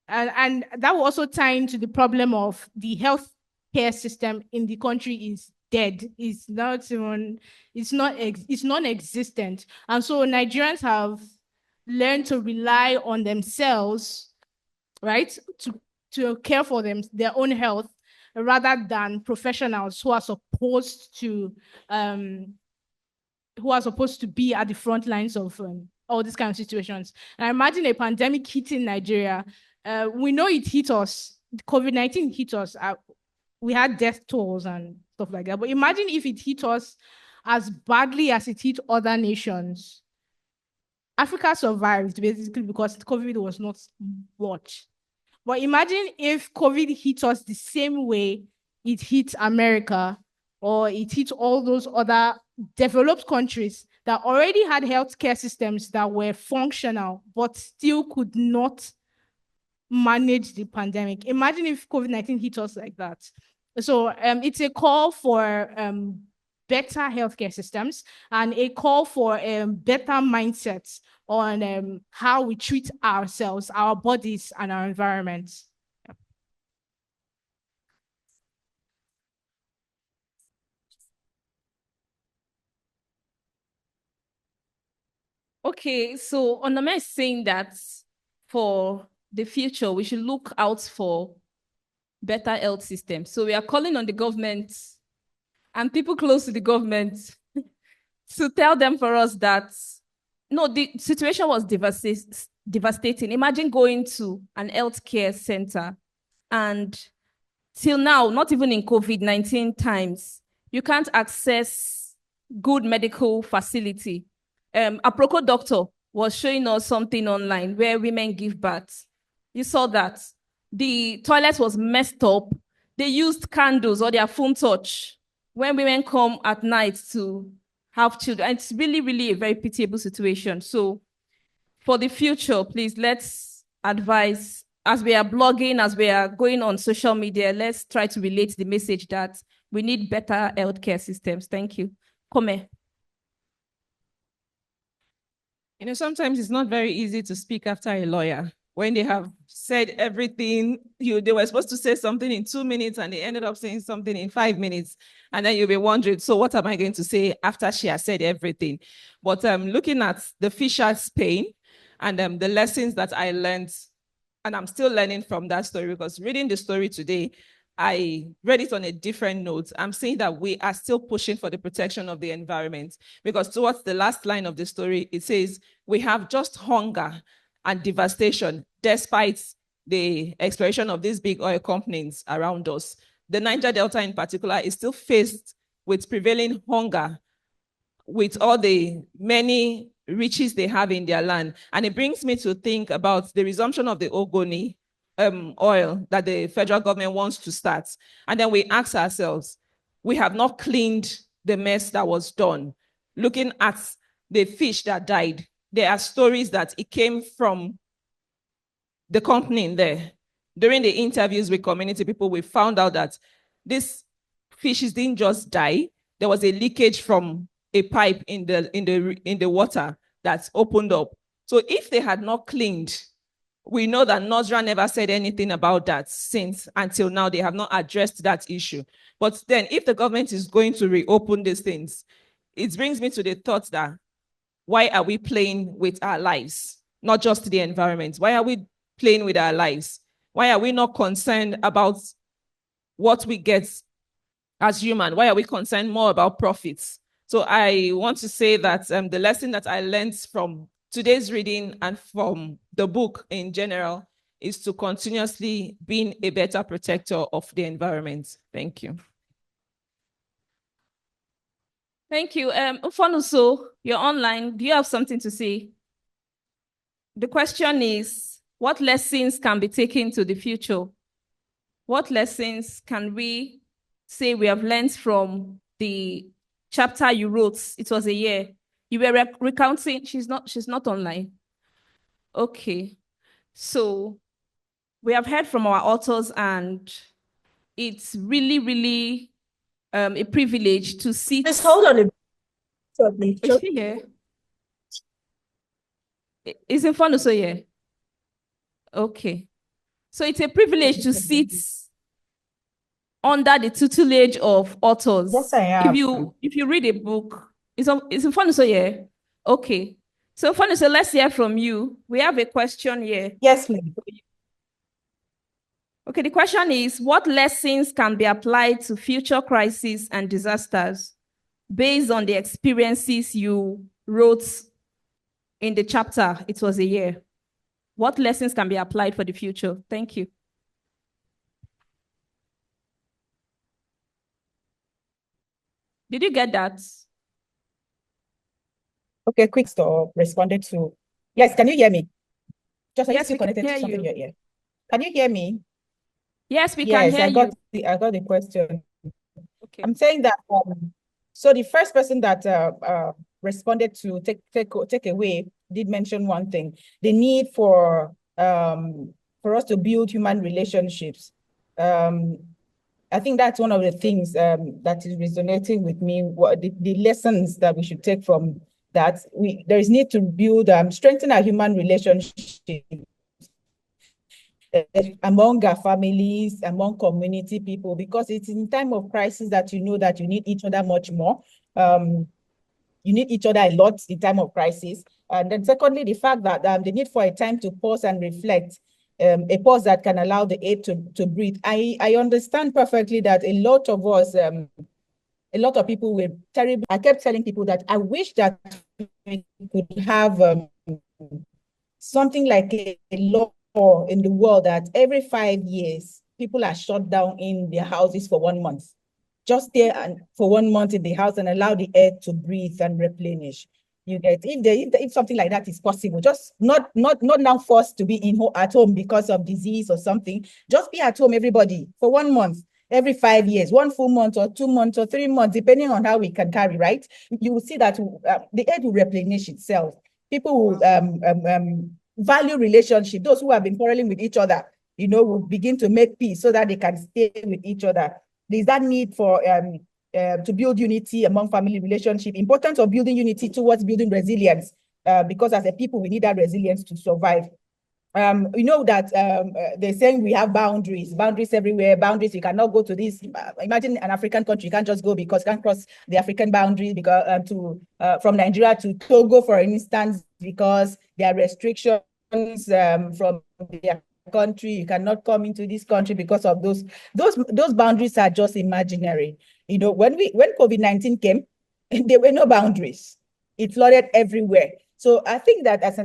and that will also tie into the problem of the health care system in the country is dead. It's not even, it's non-existent. And so Nigerians have learned to rely on themselves, right, to care for their own health, rather than professionals who are supposed to be at the front lines of all these kind of situations. And I imagine a pandemic hitting Nigeria. We know it hit us. COVID-19 hit us. We had death tolls and stuff like that. But imagine if it hit us as badly as it hit other nations. Africa survived basically because COVID was not much. But imagine if COVID hit us the same way it hit America, or it hit all those other developed countries that already had healthcare systems that were functional, but still could not manage the pandemic. Imagine if COVID-19 hit us like that. So it's a call for better healthcare systems and a call for better mindsets on how we treat ourselves, our bodies, and our environments.
Okay, so Onome is saying that for the future, we should look out for better health systems. So we are calling on the government and people close to the government to tell them for us that, no, the situation was devastating. Imagine going to an healthcare center and till now, not even in COVID-19 times, you can't access good medical facility. A Proco doctor was showing us something online where women give birth. You saw that. The toilet was messed up. They used candles or their phone touch when women come at night to have children. And it's really, really a very pitiable situation. So for the future, please, let's advise, as we are blogging, as we are going on social media, let's try to relate the message that we need better healthcare systems. Thank you. Come. You know, sometimes it's not very easy to speak after a lawyer when they have said everything. They were supposed to say something in 2 minutes and they ended up saying something in 5 minutes. And then you'll be wondering, so what am I going to say after she has said everything? But looking at the Fisher's pain and the lessons that I learned, and I'm still learning from that story, because reading the story today, I read it on a different note. I'm saying that we are still pushing for the protection of the environment, because towards the last line of the story, it says we have just hunger and devastation despite the exploration of these big oil companies around us. The Niger Delta in particular is still faced with prevailing hunger with all the many riches they have in their land. And it brings me to think about the resumption of the Ogoni oil that the federal government wants to start. And then we ask ourselves, we have not cleaned the mess that was done. Looking at the fish that died, there are stories that it came from the company in there. During the interviews with community people, we found out that these fishes didn't just die. There was a leakage from a pipe in the water that's opened up. So if they had not cleaned, we know that Nozra never said anything about that since until now. They have not addressed that issue. But then if the government is going to reopen these things, it brings me to the thought that why are we playing with our lives? Not just the environment. Why are we playing with our lives? Why are we not concerned about what we get as human? Why are we concerned more about profits? So I want to say that the lesson that I learned from today's reading and from the book in general is to continuously being a better protector of the environment. Thank you. Thank you. Ufonuso, you're online. Do you have something to say? The question is, what lessons can be taken to the future? What lessons can we say we have learned from the chapter you wrote? It was a year. You were recounting. She's not online. Okay. So we have heard from our authors, and it's really, really a privilege to sit.
Just hold on a bit.
Is she here? Is in front of here? Okay. So it's a privilege to sit under the tutelage of authors.
Yes, I am.
If you read a book, it's in front of here. Okay. So funny, so let's hear from you. We have a question here.
Yes, ma'am.
Okay, the question is, what lessons can be applied to future crises and disasters based on the experiences you wrote in the chapter? It was a year. What lessons can be applied for the future? Thank you. Did you get that?
Okay, quick stop. Responded to. Yes, can you hear me? Just
yes,
we connected to something in your ear. Can you hear me?
Yes, we can hear you.
I got the question.
Okay.
I'm saying that so the first person that
responded to take away did mention one thing: the need for us to build human relationships. I think that's one of the things that is resonating with me. What the lessons that we should take from that. There is need to build strengthen our human relationships among our families, among community people, because it's in time of crisis that you know that you need each other much more. You need each other a lot in time of crisis. And then secondly, the fact that the need for a time to pause and reflect, a pause that can allow the aid to breathe. I understand perfectly that a lot of us, a lot of people were terrible. I kept telling people that I wish that we could have something like a law in the world that every 5 years, people are shut down in their houses for 1 month. Just stay for 1 month in the house and allow the air to breathe and replenish. You get, if something like that is possible, just not now forced to be at home because of disease or something. Just be at home, everybody, for 1 month, every 5 years, 1 full month or 2 months or 3 months, depending on how we can carry, right? You will see that the air will replenish itself. People will value relationship. Those who have been quarreling with each other, will begin to make peace so that they can stay with each other. There's that need for to build unity among family relationship. Importance of building unity towards building resilience, because as a people, we need that resilience to survive. We know that they're saying we have boundaries everywhere. Boundaries, you cannot go to this. Imagine an African country, you can't just go because you can't cross the African boundary because from Nigeria to Togo, for instance, because there are restrictions from their country. You cannot come into this country because of those boundaries are just imaginary. When COVID-19 came, there were no boundaries. It flooded everywhere. So I think that as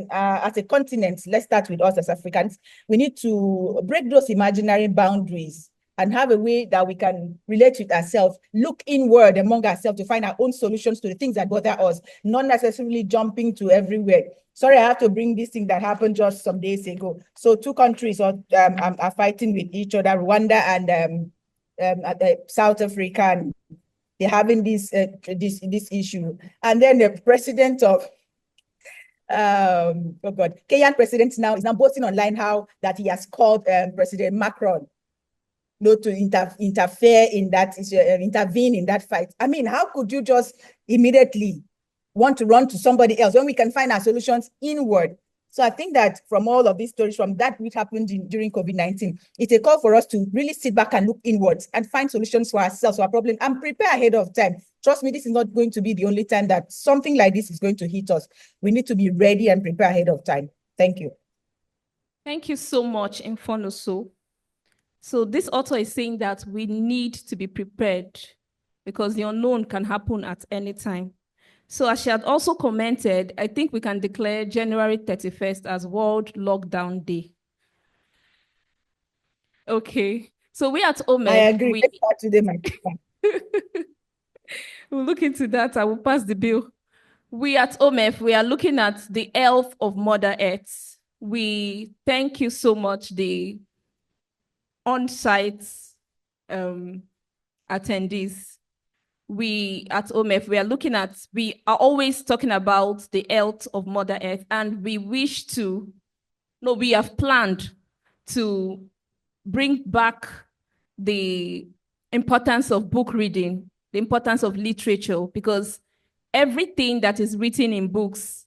a continent, let's start with us as Africans, we need to break those imaginary boundaries and have a way that we can relate with ourselves, look inward among ourselves to find our own solutions to the things that bother us, not necessarily jumping to everywhere. Sorry, I have to bring this thing that happened just some days ago. So 2 countries are fighting with each other, Rwanda and South Africa, and they're having this issue. And then the president of Kenyan president now is posting online how that he has called President Macron to interfere in that, intervene in that fight. I mean, how could you just immediately want to run to somebody else when we can find our solutions inward? So I think that from all of these stories, from that which happened during COVID-19, it's a call for us to really sit back and look inwards and find solutions for ourselves, for our problem, and prepare ahead of time. Trust me, this is not going to be the only time that something like this is going to hit us. We need to be ready and prepare ahead of time. Thank you.
Thank you so much, Infonoso. So this author is saying that we need to be prepared because the unknown can happen at any time. So as she had also commented, I think we can declare January 31st as World Lockdown Day. Okay. So we at OMEF,
I agree. Let's start today, my
we'll look into that. I will pass the bill. We at OMEF, we are looking at the health of Mother Earth. We thank you so much, the on-site attendees. We at OMEF, we are always talking about the health of Mother Earth, and we have planned to bring back the importance of book reading, the importance of literature, because everything that is written in books,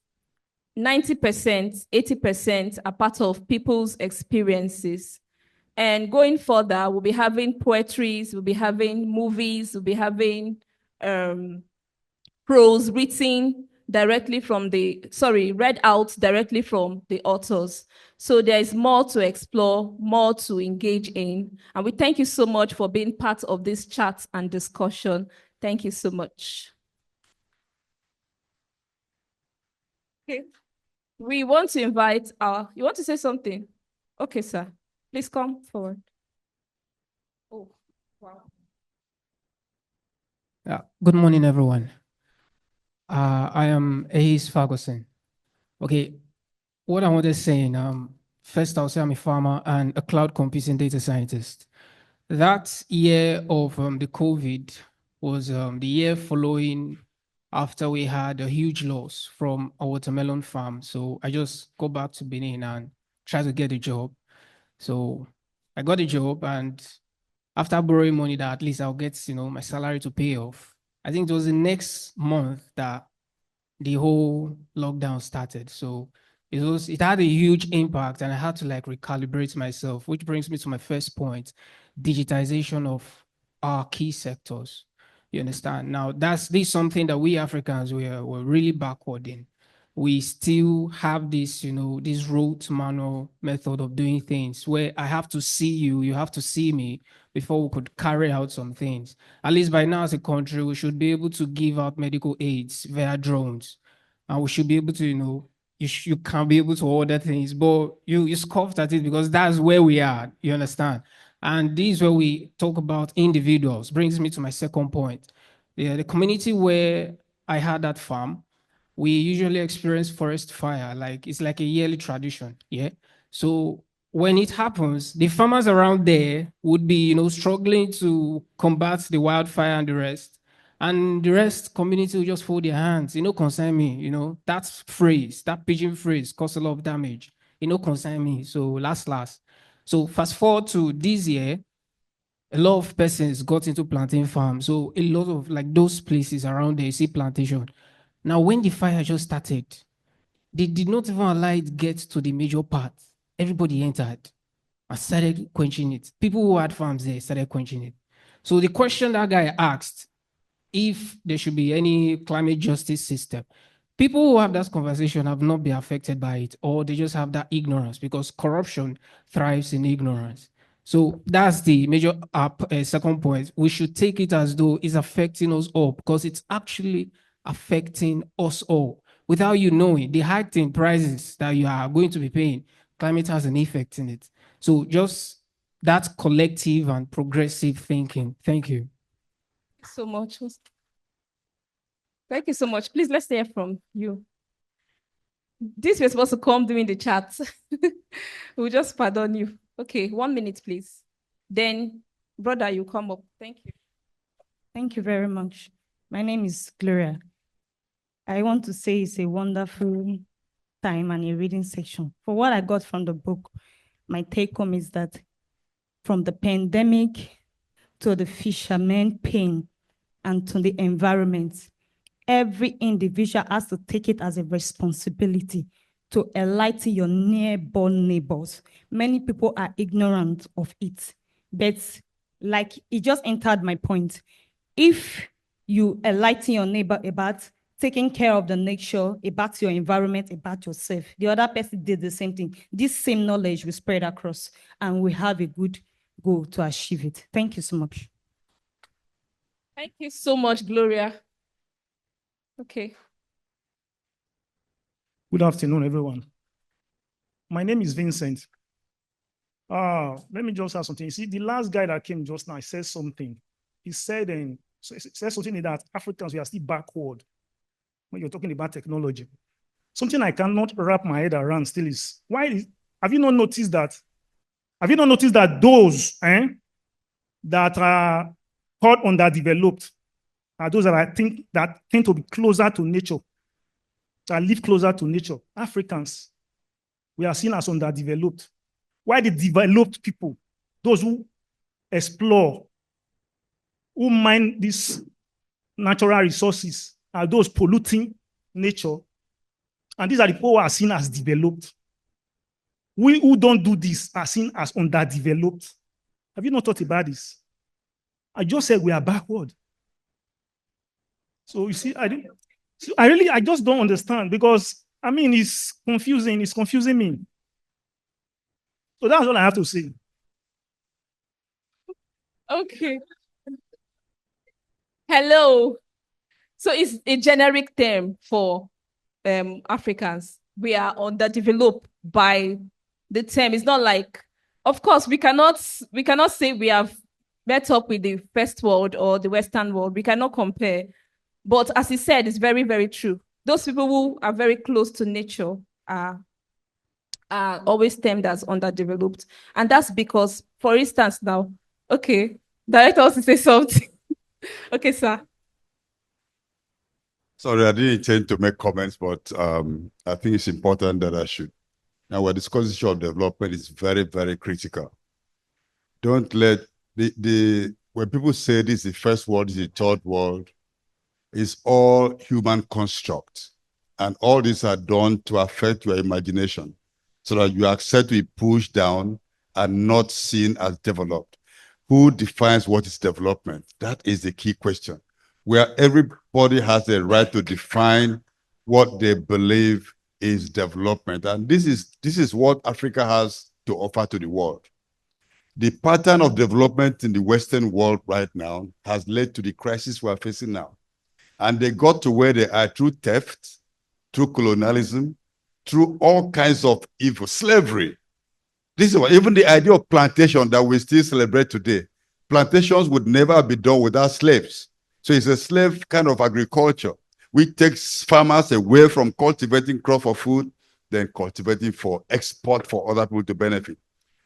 90%, 80% are part of people's experiences. And going further, we'll be having poetries, we'll be having movies, we'll be having prose read out directly from the authors. So there is more to explore, more to engage in. And we thank you so much for being part of this chat and discussion. Thank you so much. Okay. We want to invite you want to say something? Okay, sir. Please come forward. Oh, wow.
Yeah. Good morning, everyone. I am Ace Ferguson. Okay, what I want to say, first I'll say I'm a farmer and a cloud computing data scientist. That year of the COVID was the year following after we had a huge loss from a watermelon farm. So I just go back to Benin and try to get a job. So I got a job, and after borrowing money that at least I'll get, my salary to pay off. I think it was the next month that the whole lockdown started. So it had a huge impact, and I had to like recalibrate myself, which brings me to my first point, digitization of our key sectors. You understand? Now this is something that we Africans were really backward in. We still have this, this rote manual method of doing things where I have to see you, you have to see me before we could carry out some things. At least by now as a country, we should be able to give out medical aids via drones. And we should be able to, you can't be able to order things, but you scoffed at it because that's where we are. You understand? And this is where we talk about individuals. Brings me to my second point. Yeah, the community where I had that farm, we usually experience forest fire. Like it's like a yearly tradition. Yeah. So when it happens, the farmers around there would be, struggling to combat the wildfire and the rest. And the rest community will just fold their hands. Concern me. That phrase, that pigeon phrase cause a lot of damage. Concern me. So last. So fast forward to this year, a lot of persons got into plantain farm. So a lot of like those places around there, you see plantation. Now, when the fire just started, they did not even allow it get to the major part. Everybody entered and started quenching it. People who had farms there started quenching it. So the question that guy asked, if there should be any climate justice system, people who have that conversation have not been affected by it, or they just have that ignorance because corruption thrives in ignorance. So that's the major second point. We should take it as though it's affecting us all because it's actually affecting us all. Without you knowing, the hike in prices that you are going to be paying, climate has an effect in it. So just that collective and progressive thinking. Thank you.
So much. Thank you so much. Please, let's hear from you. This was supposed to come during the chat. We'll just pardon you. Okay, 1 minute, please. Then, brother, you come up. Thank you.
Thank you very much. My name is Gloria. I want to say it's a wonderful time and a reading section. For what I got from the book, my take home is that from the pandemic to the fishermen pain and to the environment, every individual has to take it as a responsibility to enlighten your nearborn neighbors. Many people are ignorant of it, but like it just entered my point. If you enlighten your neighbor about taking care of the nature, about your environment, about yourself, the other person did the same thing. This same knowledge will spread across and we have a good goal to achieve it. Thank you so much.
Thank you so much, Gloria. Okay.
Good afternoon, everyone. My name is Vincent. Let me just add something. You see, the last guy that came just now said something. He said something that Africans, we are still backward when you're talking about technology. Something I cannot wrap my head around still is, have you not noticed that? Have you not noticed that those that are called underdeveloped are those that tend to be closer to nature, that live closer to nature? Africans, we are seen as underdeveloped. Why the developed people, those who explore, who mine these natural resources, are those polluting nature? And these are the people who are seen as developed. We who don't do this are seen as underdeveloped. Have you not thought about this? I just said we are backward. So you see, I just don't understand because, it's confusing. It's confusing me. So that's all I have to say.
Okay. Hello. So it's a generic term for Africans. We are underdeveloped by the term. It's not like, of course, we cannot say we have met up with the first world or the Western world. We cannot compare. But as he said, it's very, very true. Those people who are very close to nature are always termed as underdeveloped. And that's because, for instance, now, okay, director wants to say something. Okay, sir.
Sorry, I didn't intend to make comments, but I think it's important that I should. Now, we're discussing issue of development is very, very critical. Don't let when people say this is the first world, this is the third world, it's all human construct. And all these are done to affect your imagination so that you accept to be pushed down and not seen as developed. Who defines what is development? That is the key question, where everybody has a right to define what they believe is development. And this is what Africa has to offer to the world. The pattern of development in the Western world right now has led to the crisis we're facing now. And they got to where they are through theft, through colonialism, through all kinds of evil, slavery. This is what, even the idea of plantation that we still celebrate today. Plantations would never be done without slaves. So it's a slave kind of agriculture, which takes farmers away from cultivating crop for food, then cultivating for export for other people to benefit.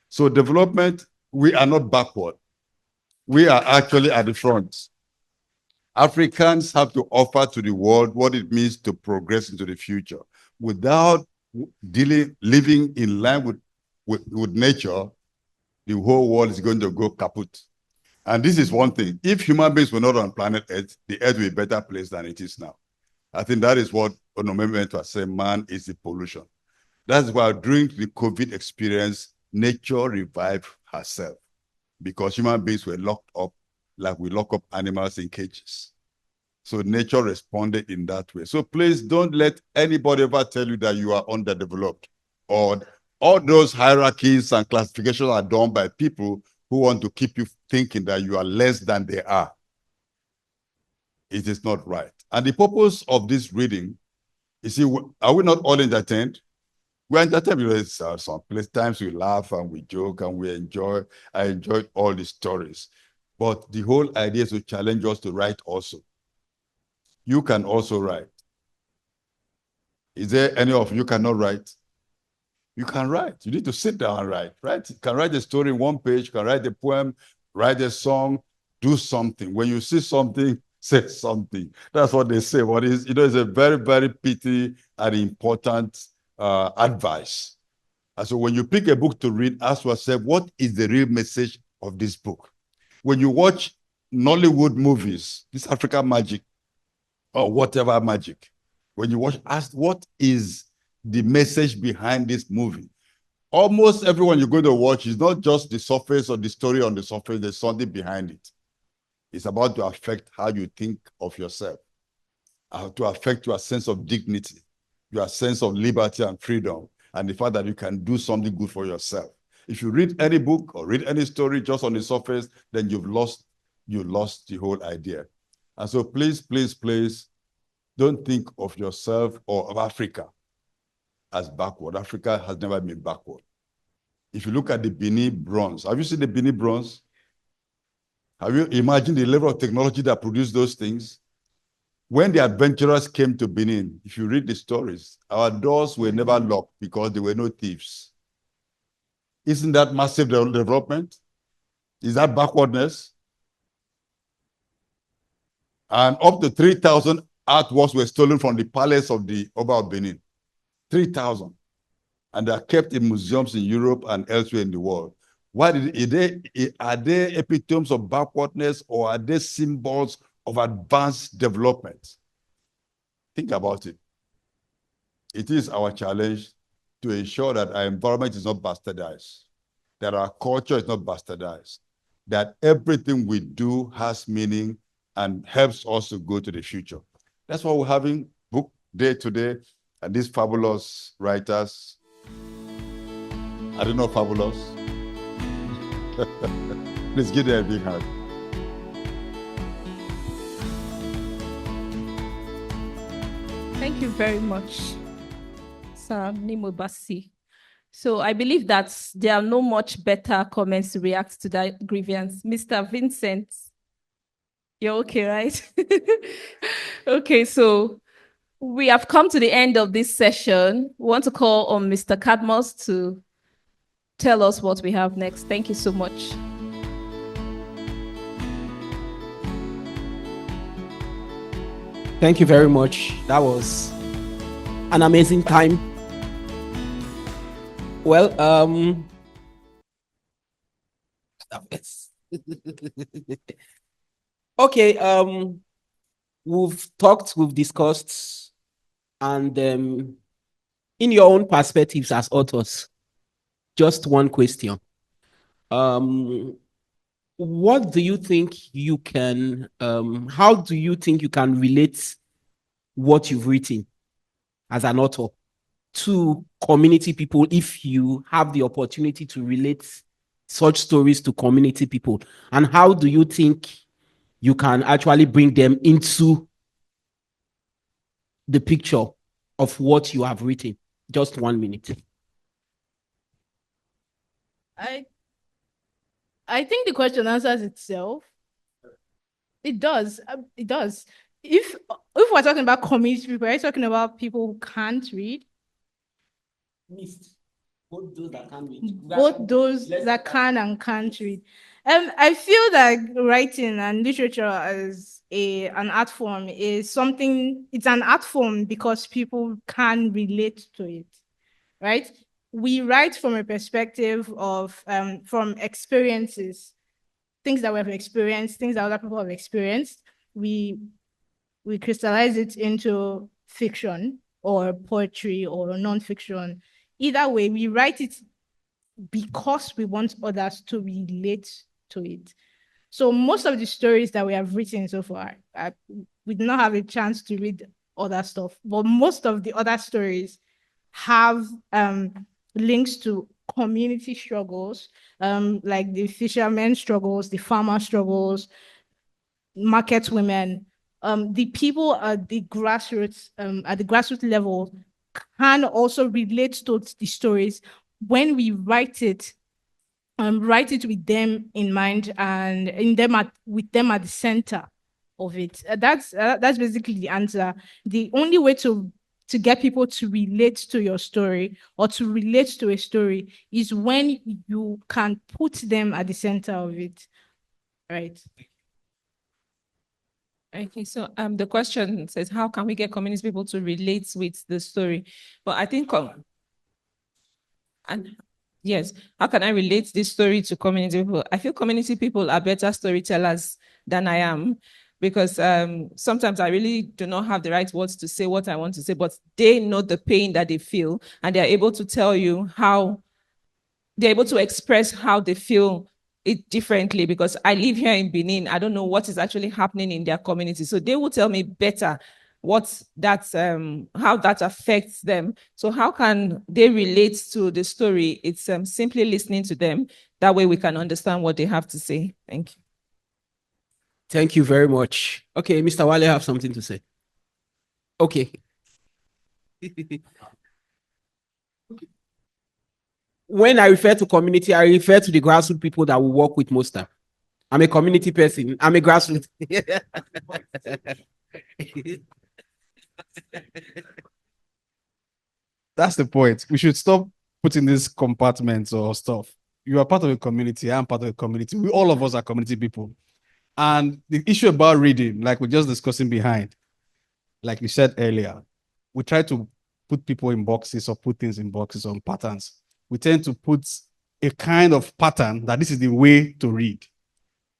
So development, we are not backward. We are actually at the front. Africans have to offer to the world what it means to progress into the future. Without living in line with nature, the whole world is going to go kaput. And this is one thing. If human beings were not on planet Earth, the Earth will be a better place than it is now. I think that is what Onome meant to say, man is the pollution. That's why during the COVID experience, nature revived herself because human beings were locked up like we lock up animals in cages. So nature responded in that way. So please don't let anybody ever tell you that you are underdeveloped, or all those hierarchies and classifications are done by people who want to keep you thinking that you are less than they are. It is not right. And the purpose of this reading, you see, are we not all entertained? We're entertained because some times we laugh and we joke and we enjoy. I enjoyed all the stories. But the whole idea is to challenge us to write also. You can also write. Is there any of you cannot write? You can write. You need to sit down and write. Right? You can write a story in one page, you can write a poem, write a song, do something. When you see something, say something. That's what they say. What is, it's a very, very pity and important advice. And so when you pick a book to read, ask yourself, what is the real message of this book? When you watch Nollywood movies, this African magic, or whatever magic, when you watch, ask what is the message behind this movie? Almost everyone you're going to watch is not just the surface or the story on the surface, there's something behind it. It's about to affect how you think of yourself, to affect your sense of dignity, your sense of liberty and freedom, and the fact that you can do something good for yourself. If you read any book or read any story just on the surface, then you lost the whole idea. And so please, please, please, don't think of yourself or of Africa as backward. Africa has never been backward. If you look at the Benin bronze, have you seen the Benin bronze? Have you imagined the level of technology that produced those things? When the adventurers came to Benin, if you read the stories, our doors were never locked because there were no thieves. Isn't that massive development? Is that backwardness? And up to 3,000 artworks were stolen from the palace of the Oba of Benin. 3,000. And they are kept in museums in Europe and elsewhere in the world. Are they epitomes of backwardness, or are they symbols of advanced development? Think about it. It is our challenge to ensure that our environment is not bastardized, that our culture is not bastardized, that everything we do has meaning and helps us to go to the future. That's why we're having book day today, and these fabulous writers. I don't know, fabulous. Please give them a big hand.
Thank you very much, Sir Nimobasi. So I believe that there are no much better comments to react to that grievance. Mr. Vincent, you're okay, right? Okay, so we have come to the end of this session. We want to call on Mr. Cadmus to tell us what we have next. Thank you so much.
Thank you very much. That was an amazing time. Well, okay, we've talked, we've discussed, and in your own perspectives as authors, just one question. What do you think you can, how do you think you can relate what you've written as an author to community people if you have the opportunity to relate such stories to community people? And how do you think you can actually bring them into the picture of what you have written? Just 1 minute.
I think the question answers itself. It does. It does. If we're talking about community people, are you talking about people who can't read?
Both those that can read.
Both those that can and can't read. I feel that writing and literature as an art form is something. It's an art form because people can relate to it, right? We write from a perspective of from experiences, things that we have experienced, things that other people have experienced. We crystallize it into fiction or poetry or nonfiction. Either way, we write it because we want others to relate to it. So most of the stories that we have written so far, we did not have a chance to read other stuff, but most of the other stories have links to community struggles, like the fishermen struggles, the farmer struggles, market women. The people at the grassroots level can also relate to the stories when we write it with them in mind and with them at the center of it. That's basically the answer. The only way to get people to relate to your story or to relate to a story is when you can put them at the center of it, right?
Okay, so the question says, how can we get community people to relate with the story? But I think, and yes, how can I relate this story to community people? I feel community people are better storytellers than I am, because sometimes I really do not have the right words to say what I want to say, but they know the pain that they feel, and they're able to tell you how, they're able to express how they feel it differently, because I live here in Benin. I don't know what is actually happening in their community. So they will tell me better what that's how that affects them. So how can they relate to the story? It's simply listening to them. That way we can understand what they have to say. Thank you.
Thank you very much. Okay, Mr. Wale, have something to say. Okay. When I refer to community, I refer to the grassroots people that will work with Mosta. I'm a community person. I'm a grassroots.
That's the point. We should stop putting these compartments or stuff. You are part of a community. I'm part of a community. All of us are community people. And the issue about reading, like we're just discussing behind, like you said earlier, we try to put people in boxes or put things in boxes on patterns. We tend to put a kind of pattern that this is the way to read.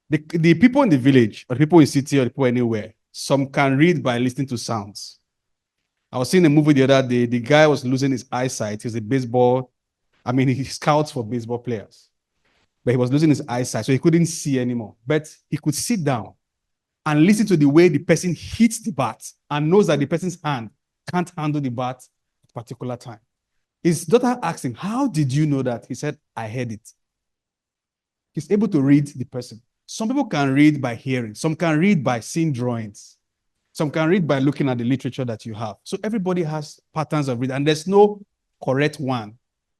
The people in the village or the people in city or the people anywhere, some can read by listening to sounds. I was seeing a movie the other day. The guy was losing his eyesight. He's a baseball, he scouts for baseball players. But he was losing his eyesight, so he couldn't see anymore. But he could sit down and listen to the way the person hits the bat and knows that the person's hand can't handle the bat at a particular time. His daughter asked him, how did you know that? He said, I heard it. He's able to read the person. Some people can read by hearing. Some can read by seeing drawings. Some can read by looking at the literature that you have. So everybody has patterns of reading, and there's no correct one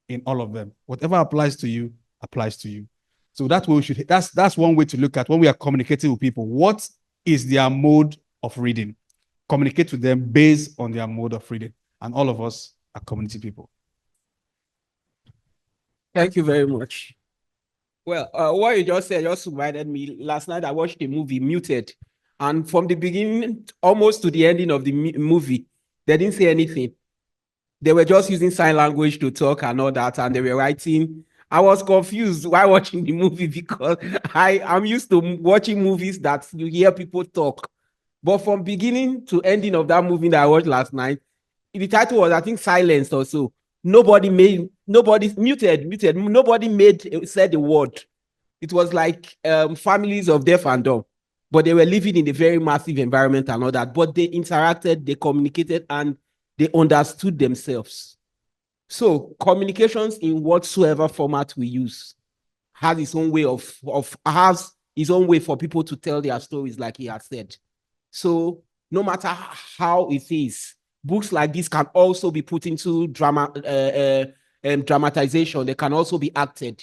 in all of them. Whatever applies to you, applies to you. So that's what we should, that's one way to look at when we are communicating with people. What is their mode of reading? Communicate with them based on their mode of reading. And all of us are community people.
Thank you very much. Well, what you just said just reminded me. Last night I watched the movie Muted And from the beginning, almost to the ending of the movie, they didn't say anything. They were just using sign language to talk and all that, and they were writing. I was confused while watching the movie because I'm used to watching movies that you hear people talk. But from beginning to ending of that movie that I watched last night, the title was, I think, Silence or so. Nobody muted. Nobody said a word. It was like families of deaf and dumb, but they were living in a very massive environment and all that. But they interacted, they communicated, and they understood themselves. So communications in whatsoever format we use has its own way has its own way for people to tell their stories, like he has said. So no matter how it is, books like this can also be put into dramatization. They can also be acted.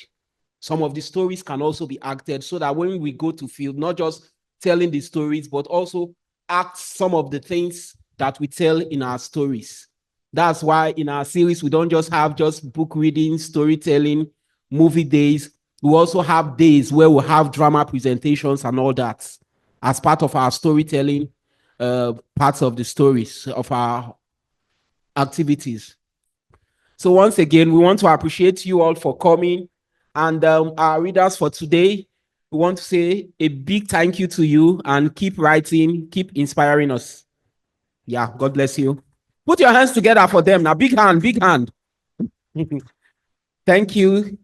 Some of the stories can also be acted so that when we go to field, not just telling the stories, but also act some of the things that we tell in our stories. That's why in our series, we don't just have just book reading, storytelling, movie days. We also have days where we have drama presentations and all that as part of our storytelling, parts of the stories of our activities. So once again, we want to appreciate you all for coming. And our readers for today, we want to say a big thank you to you and keep writing, keep inspiring us. Yeah, God bless you. Put your hands together for them now. Big hand, big hand. Thank you.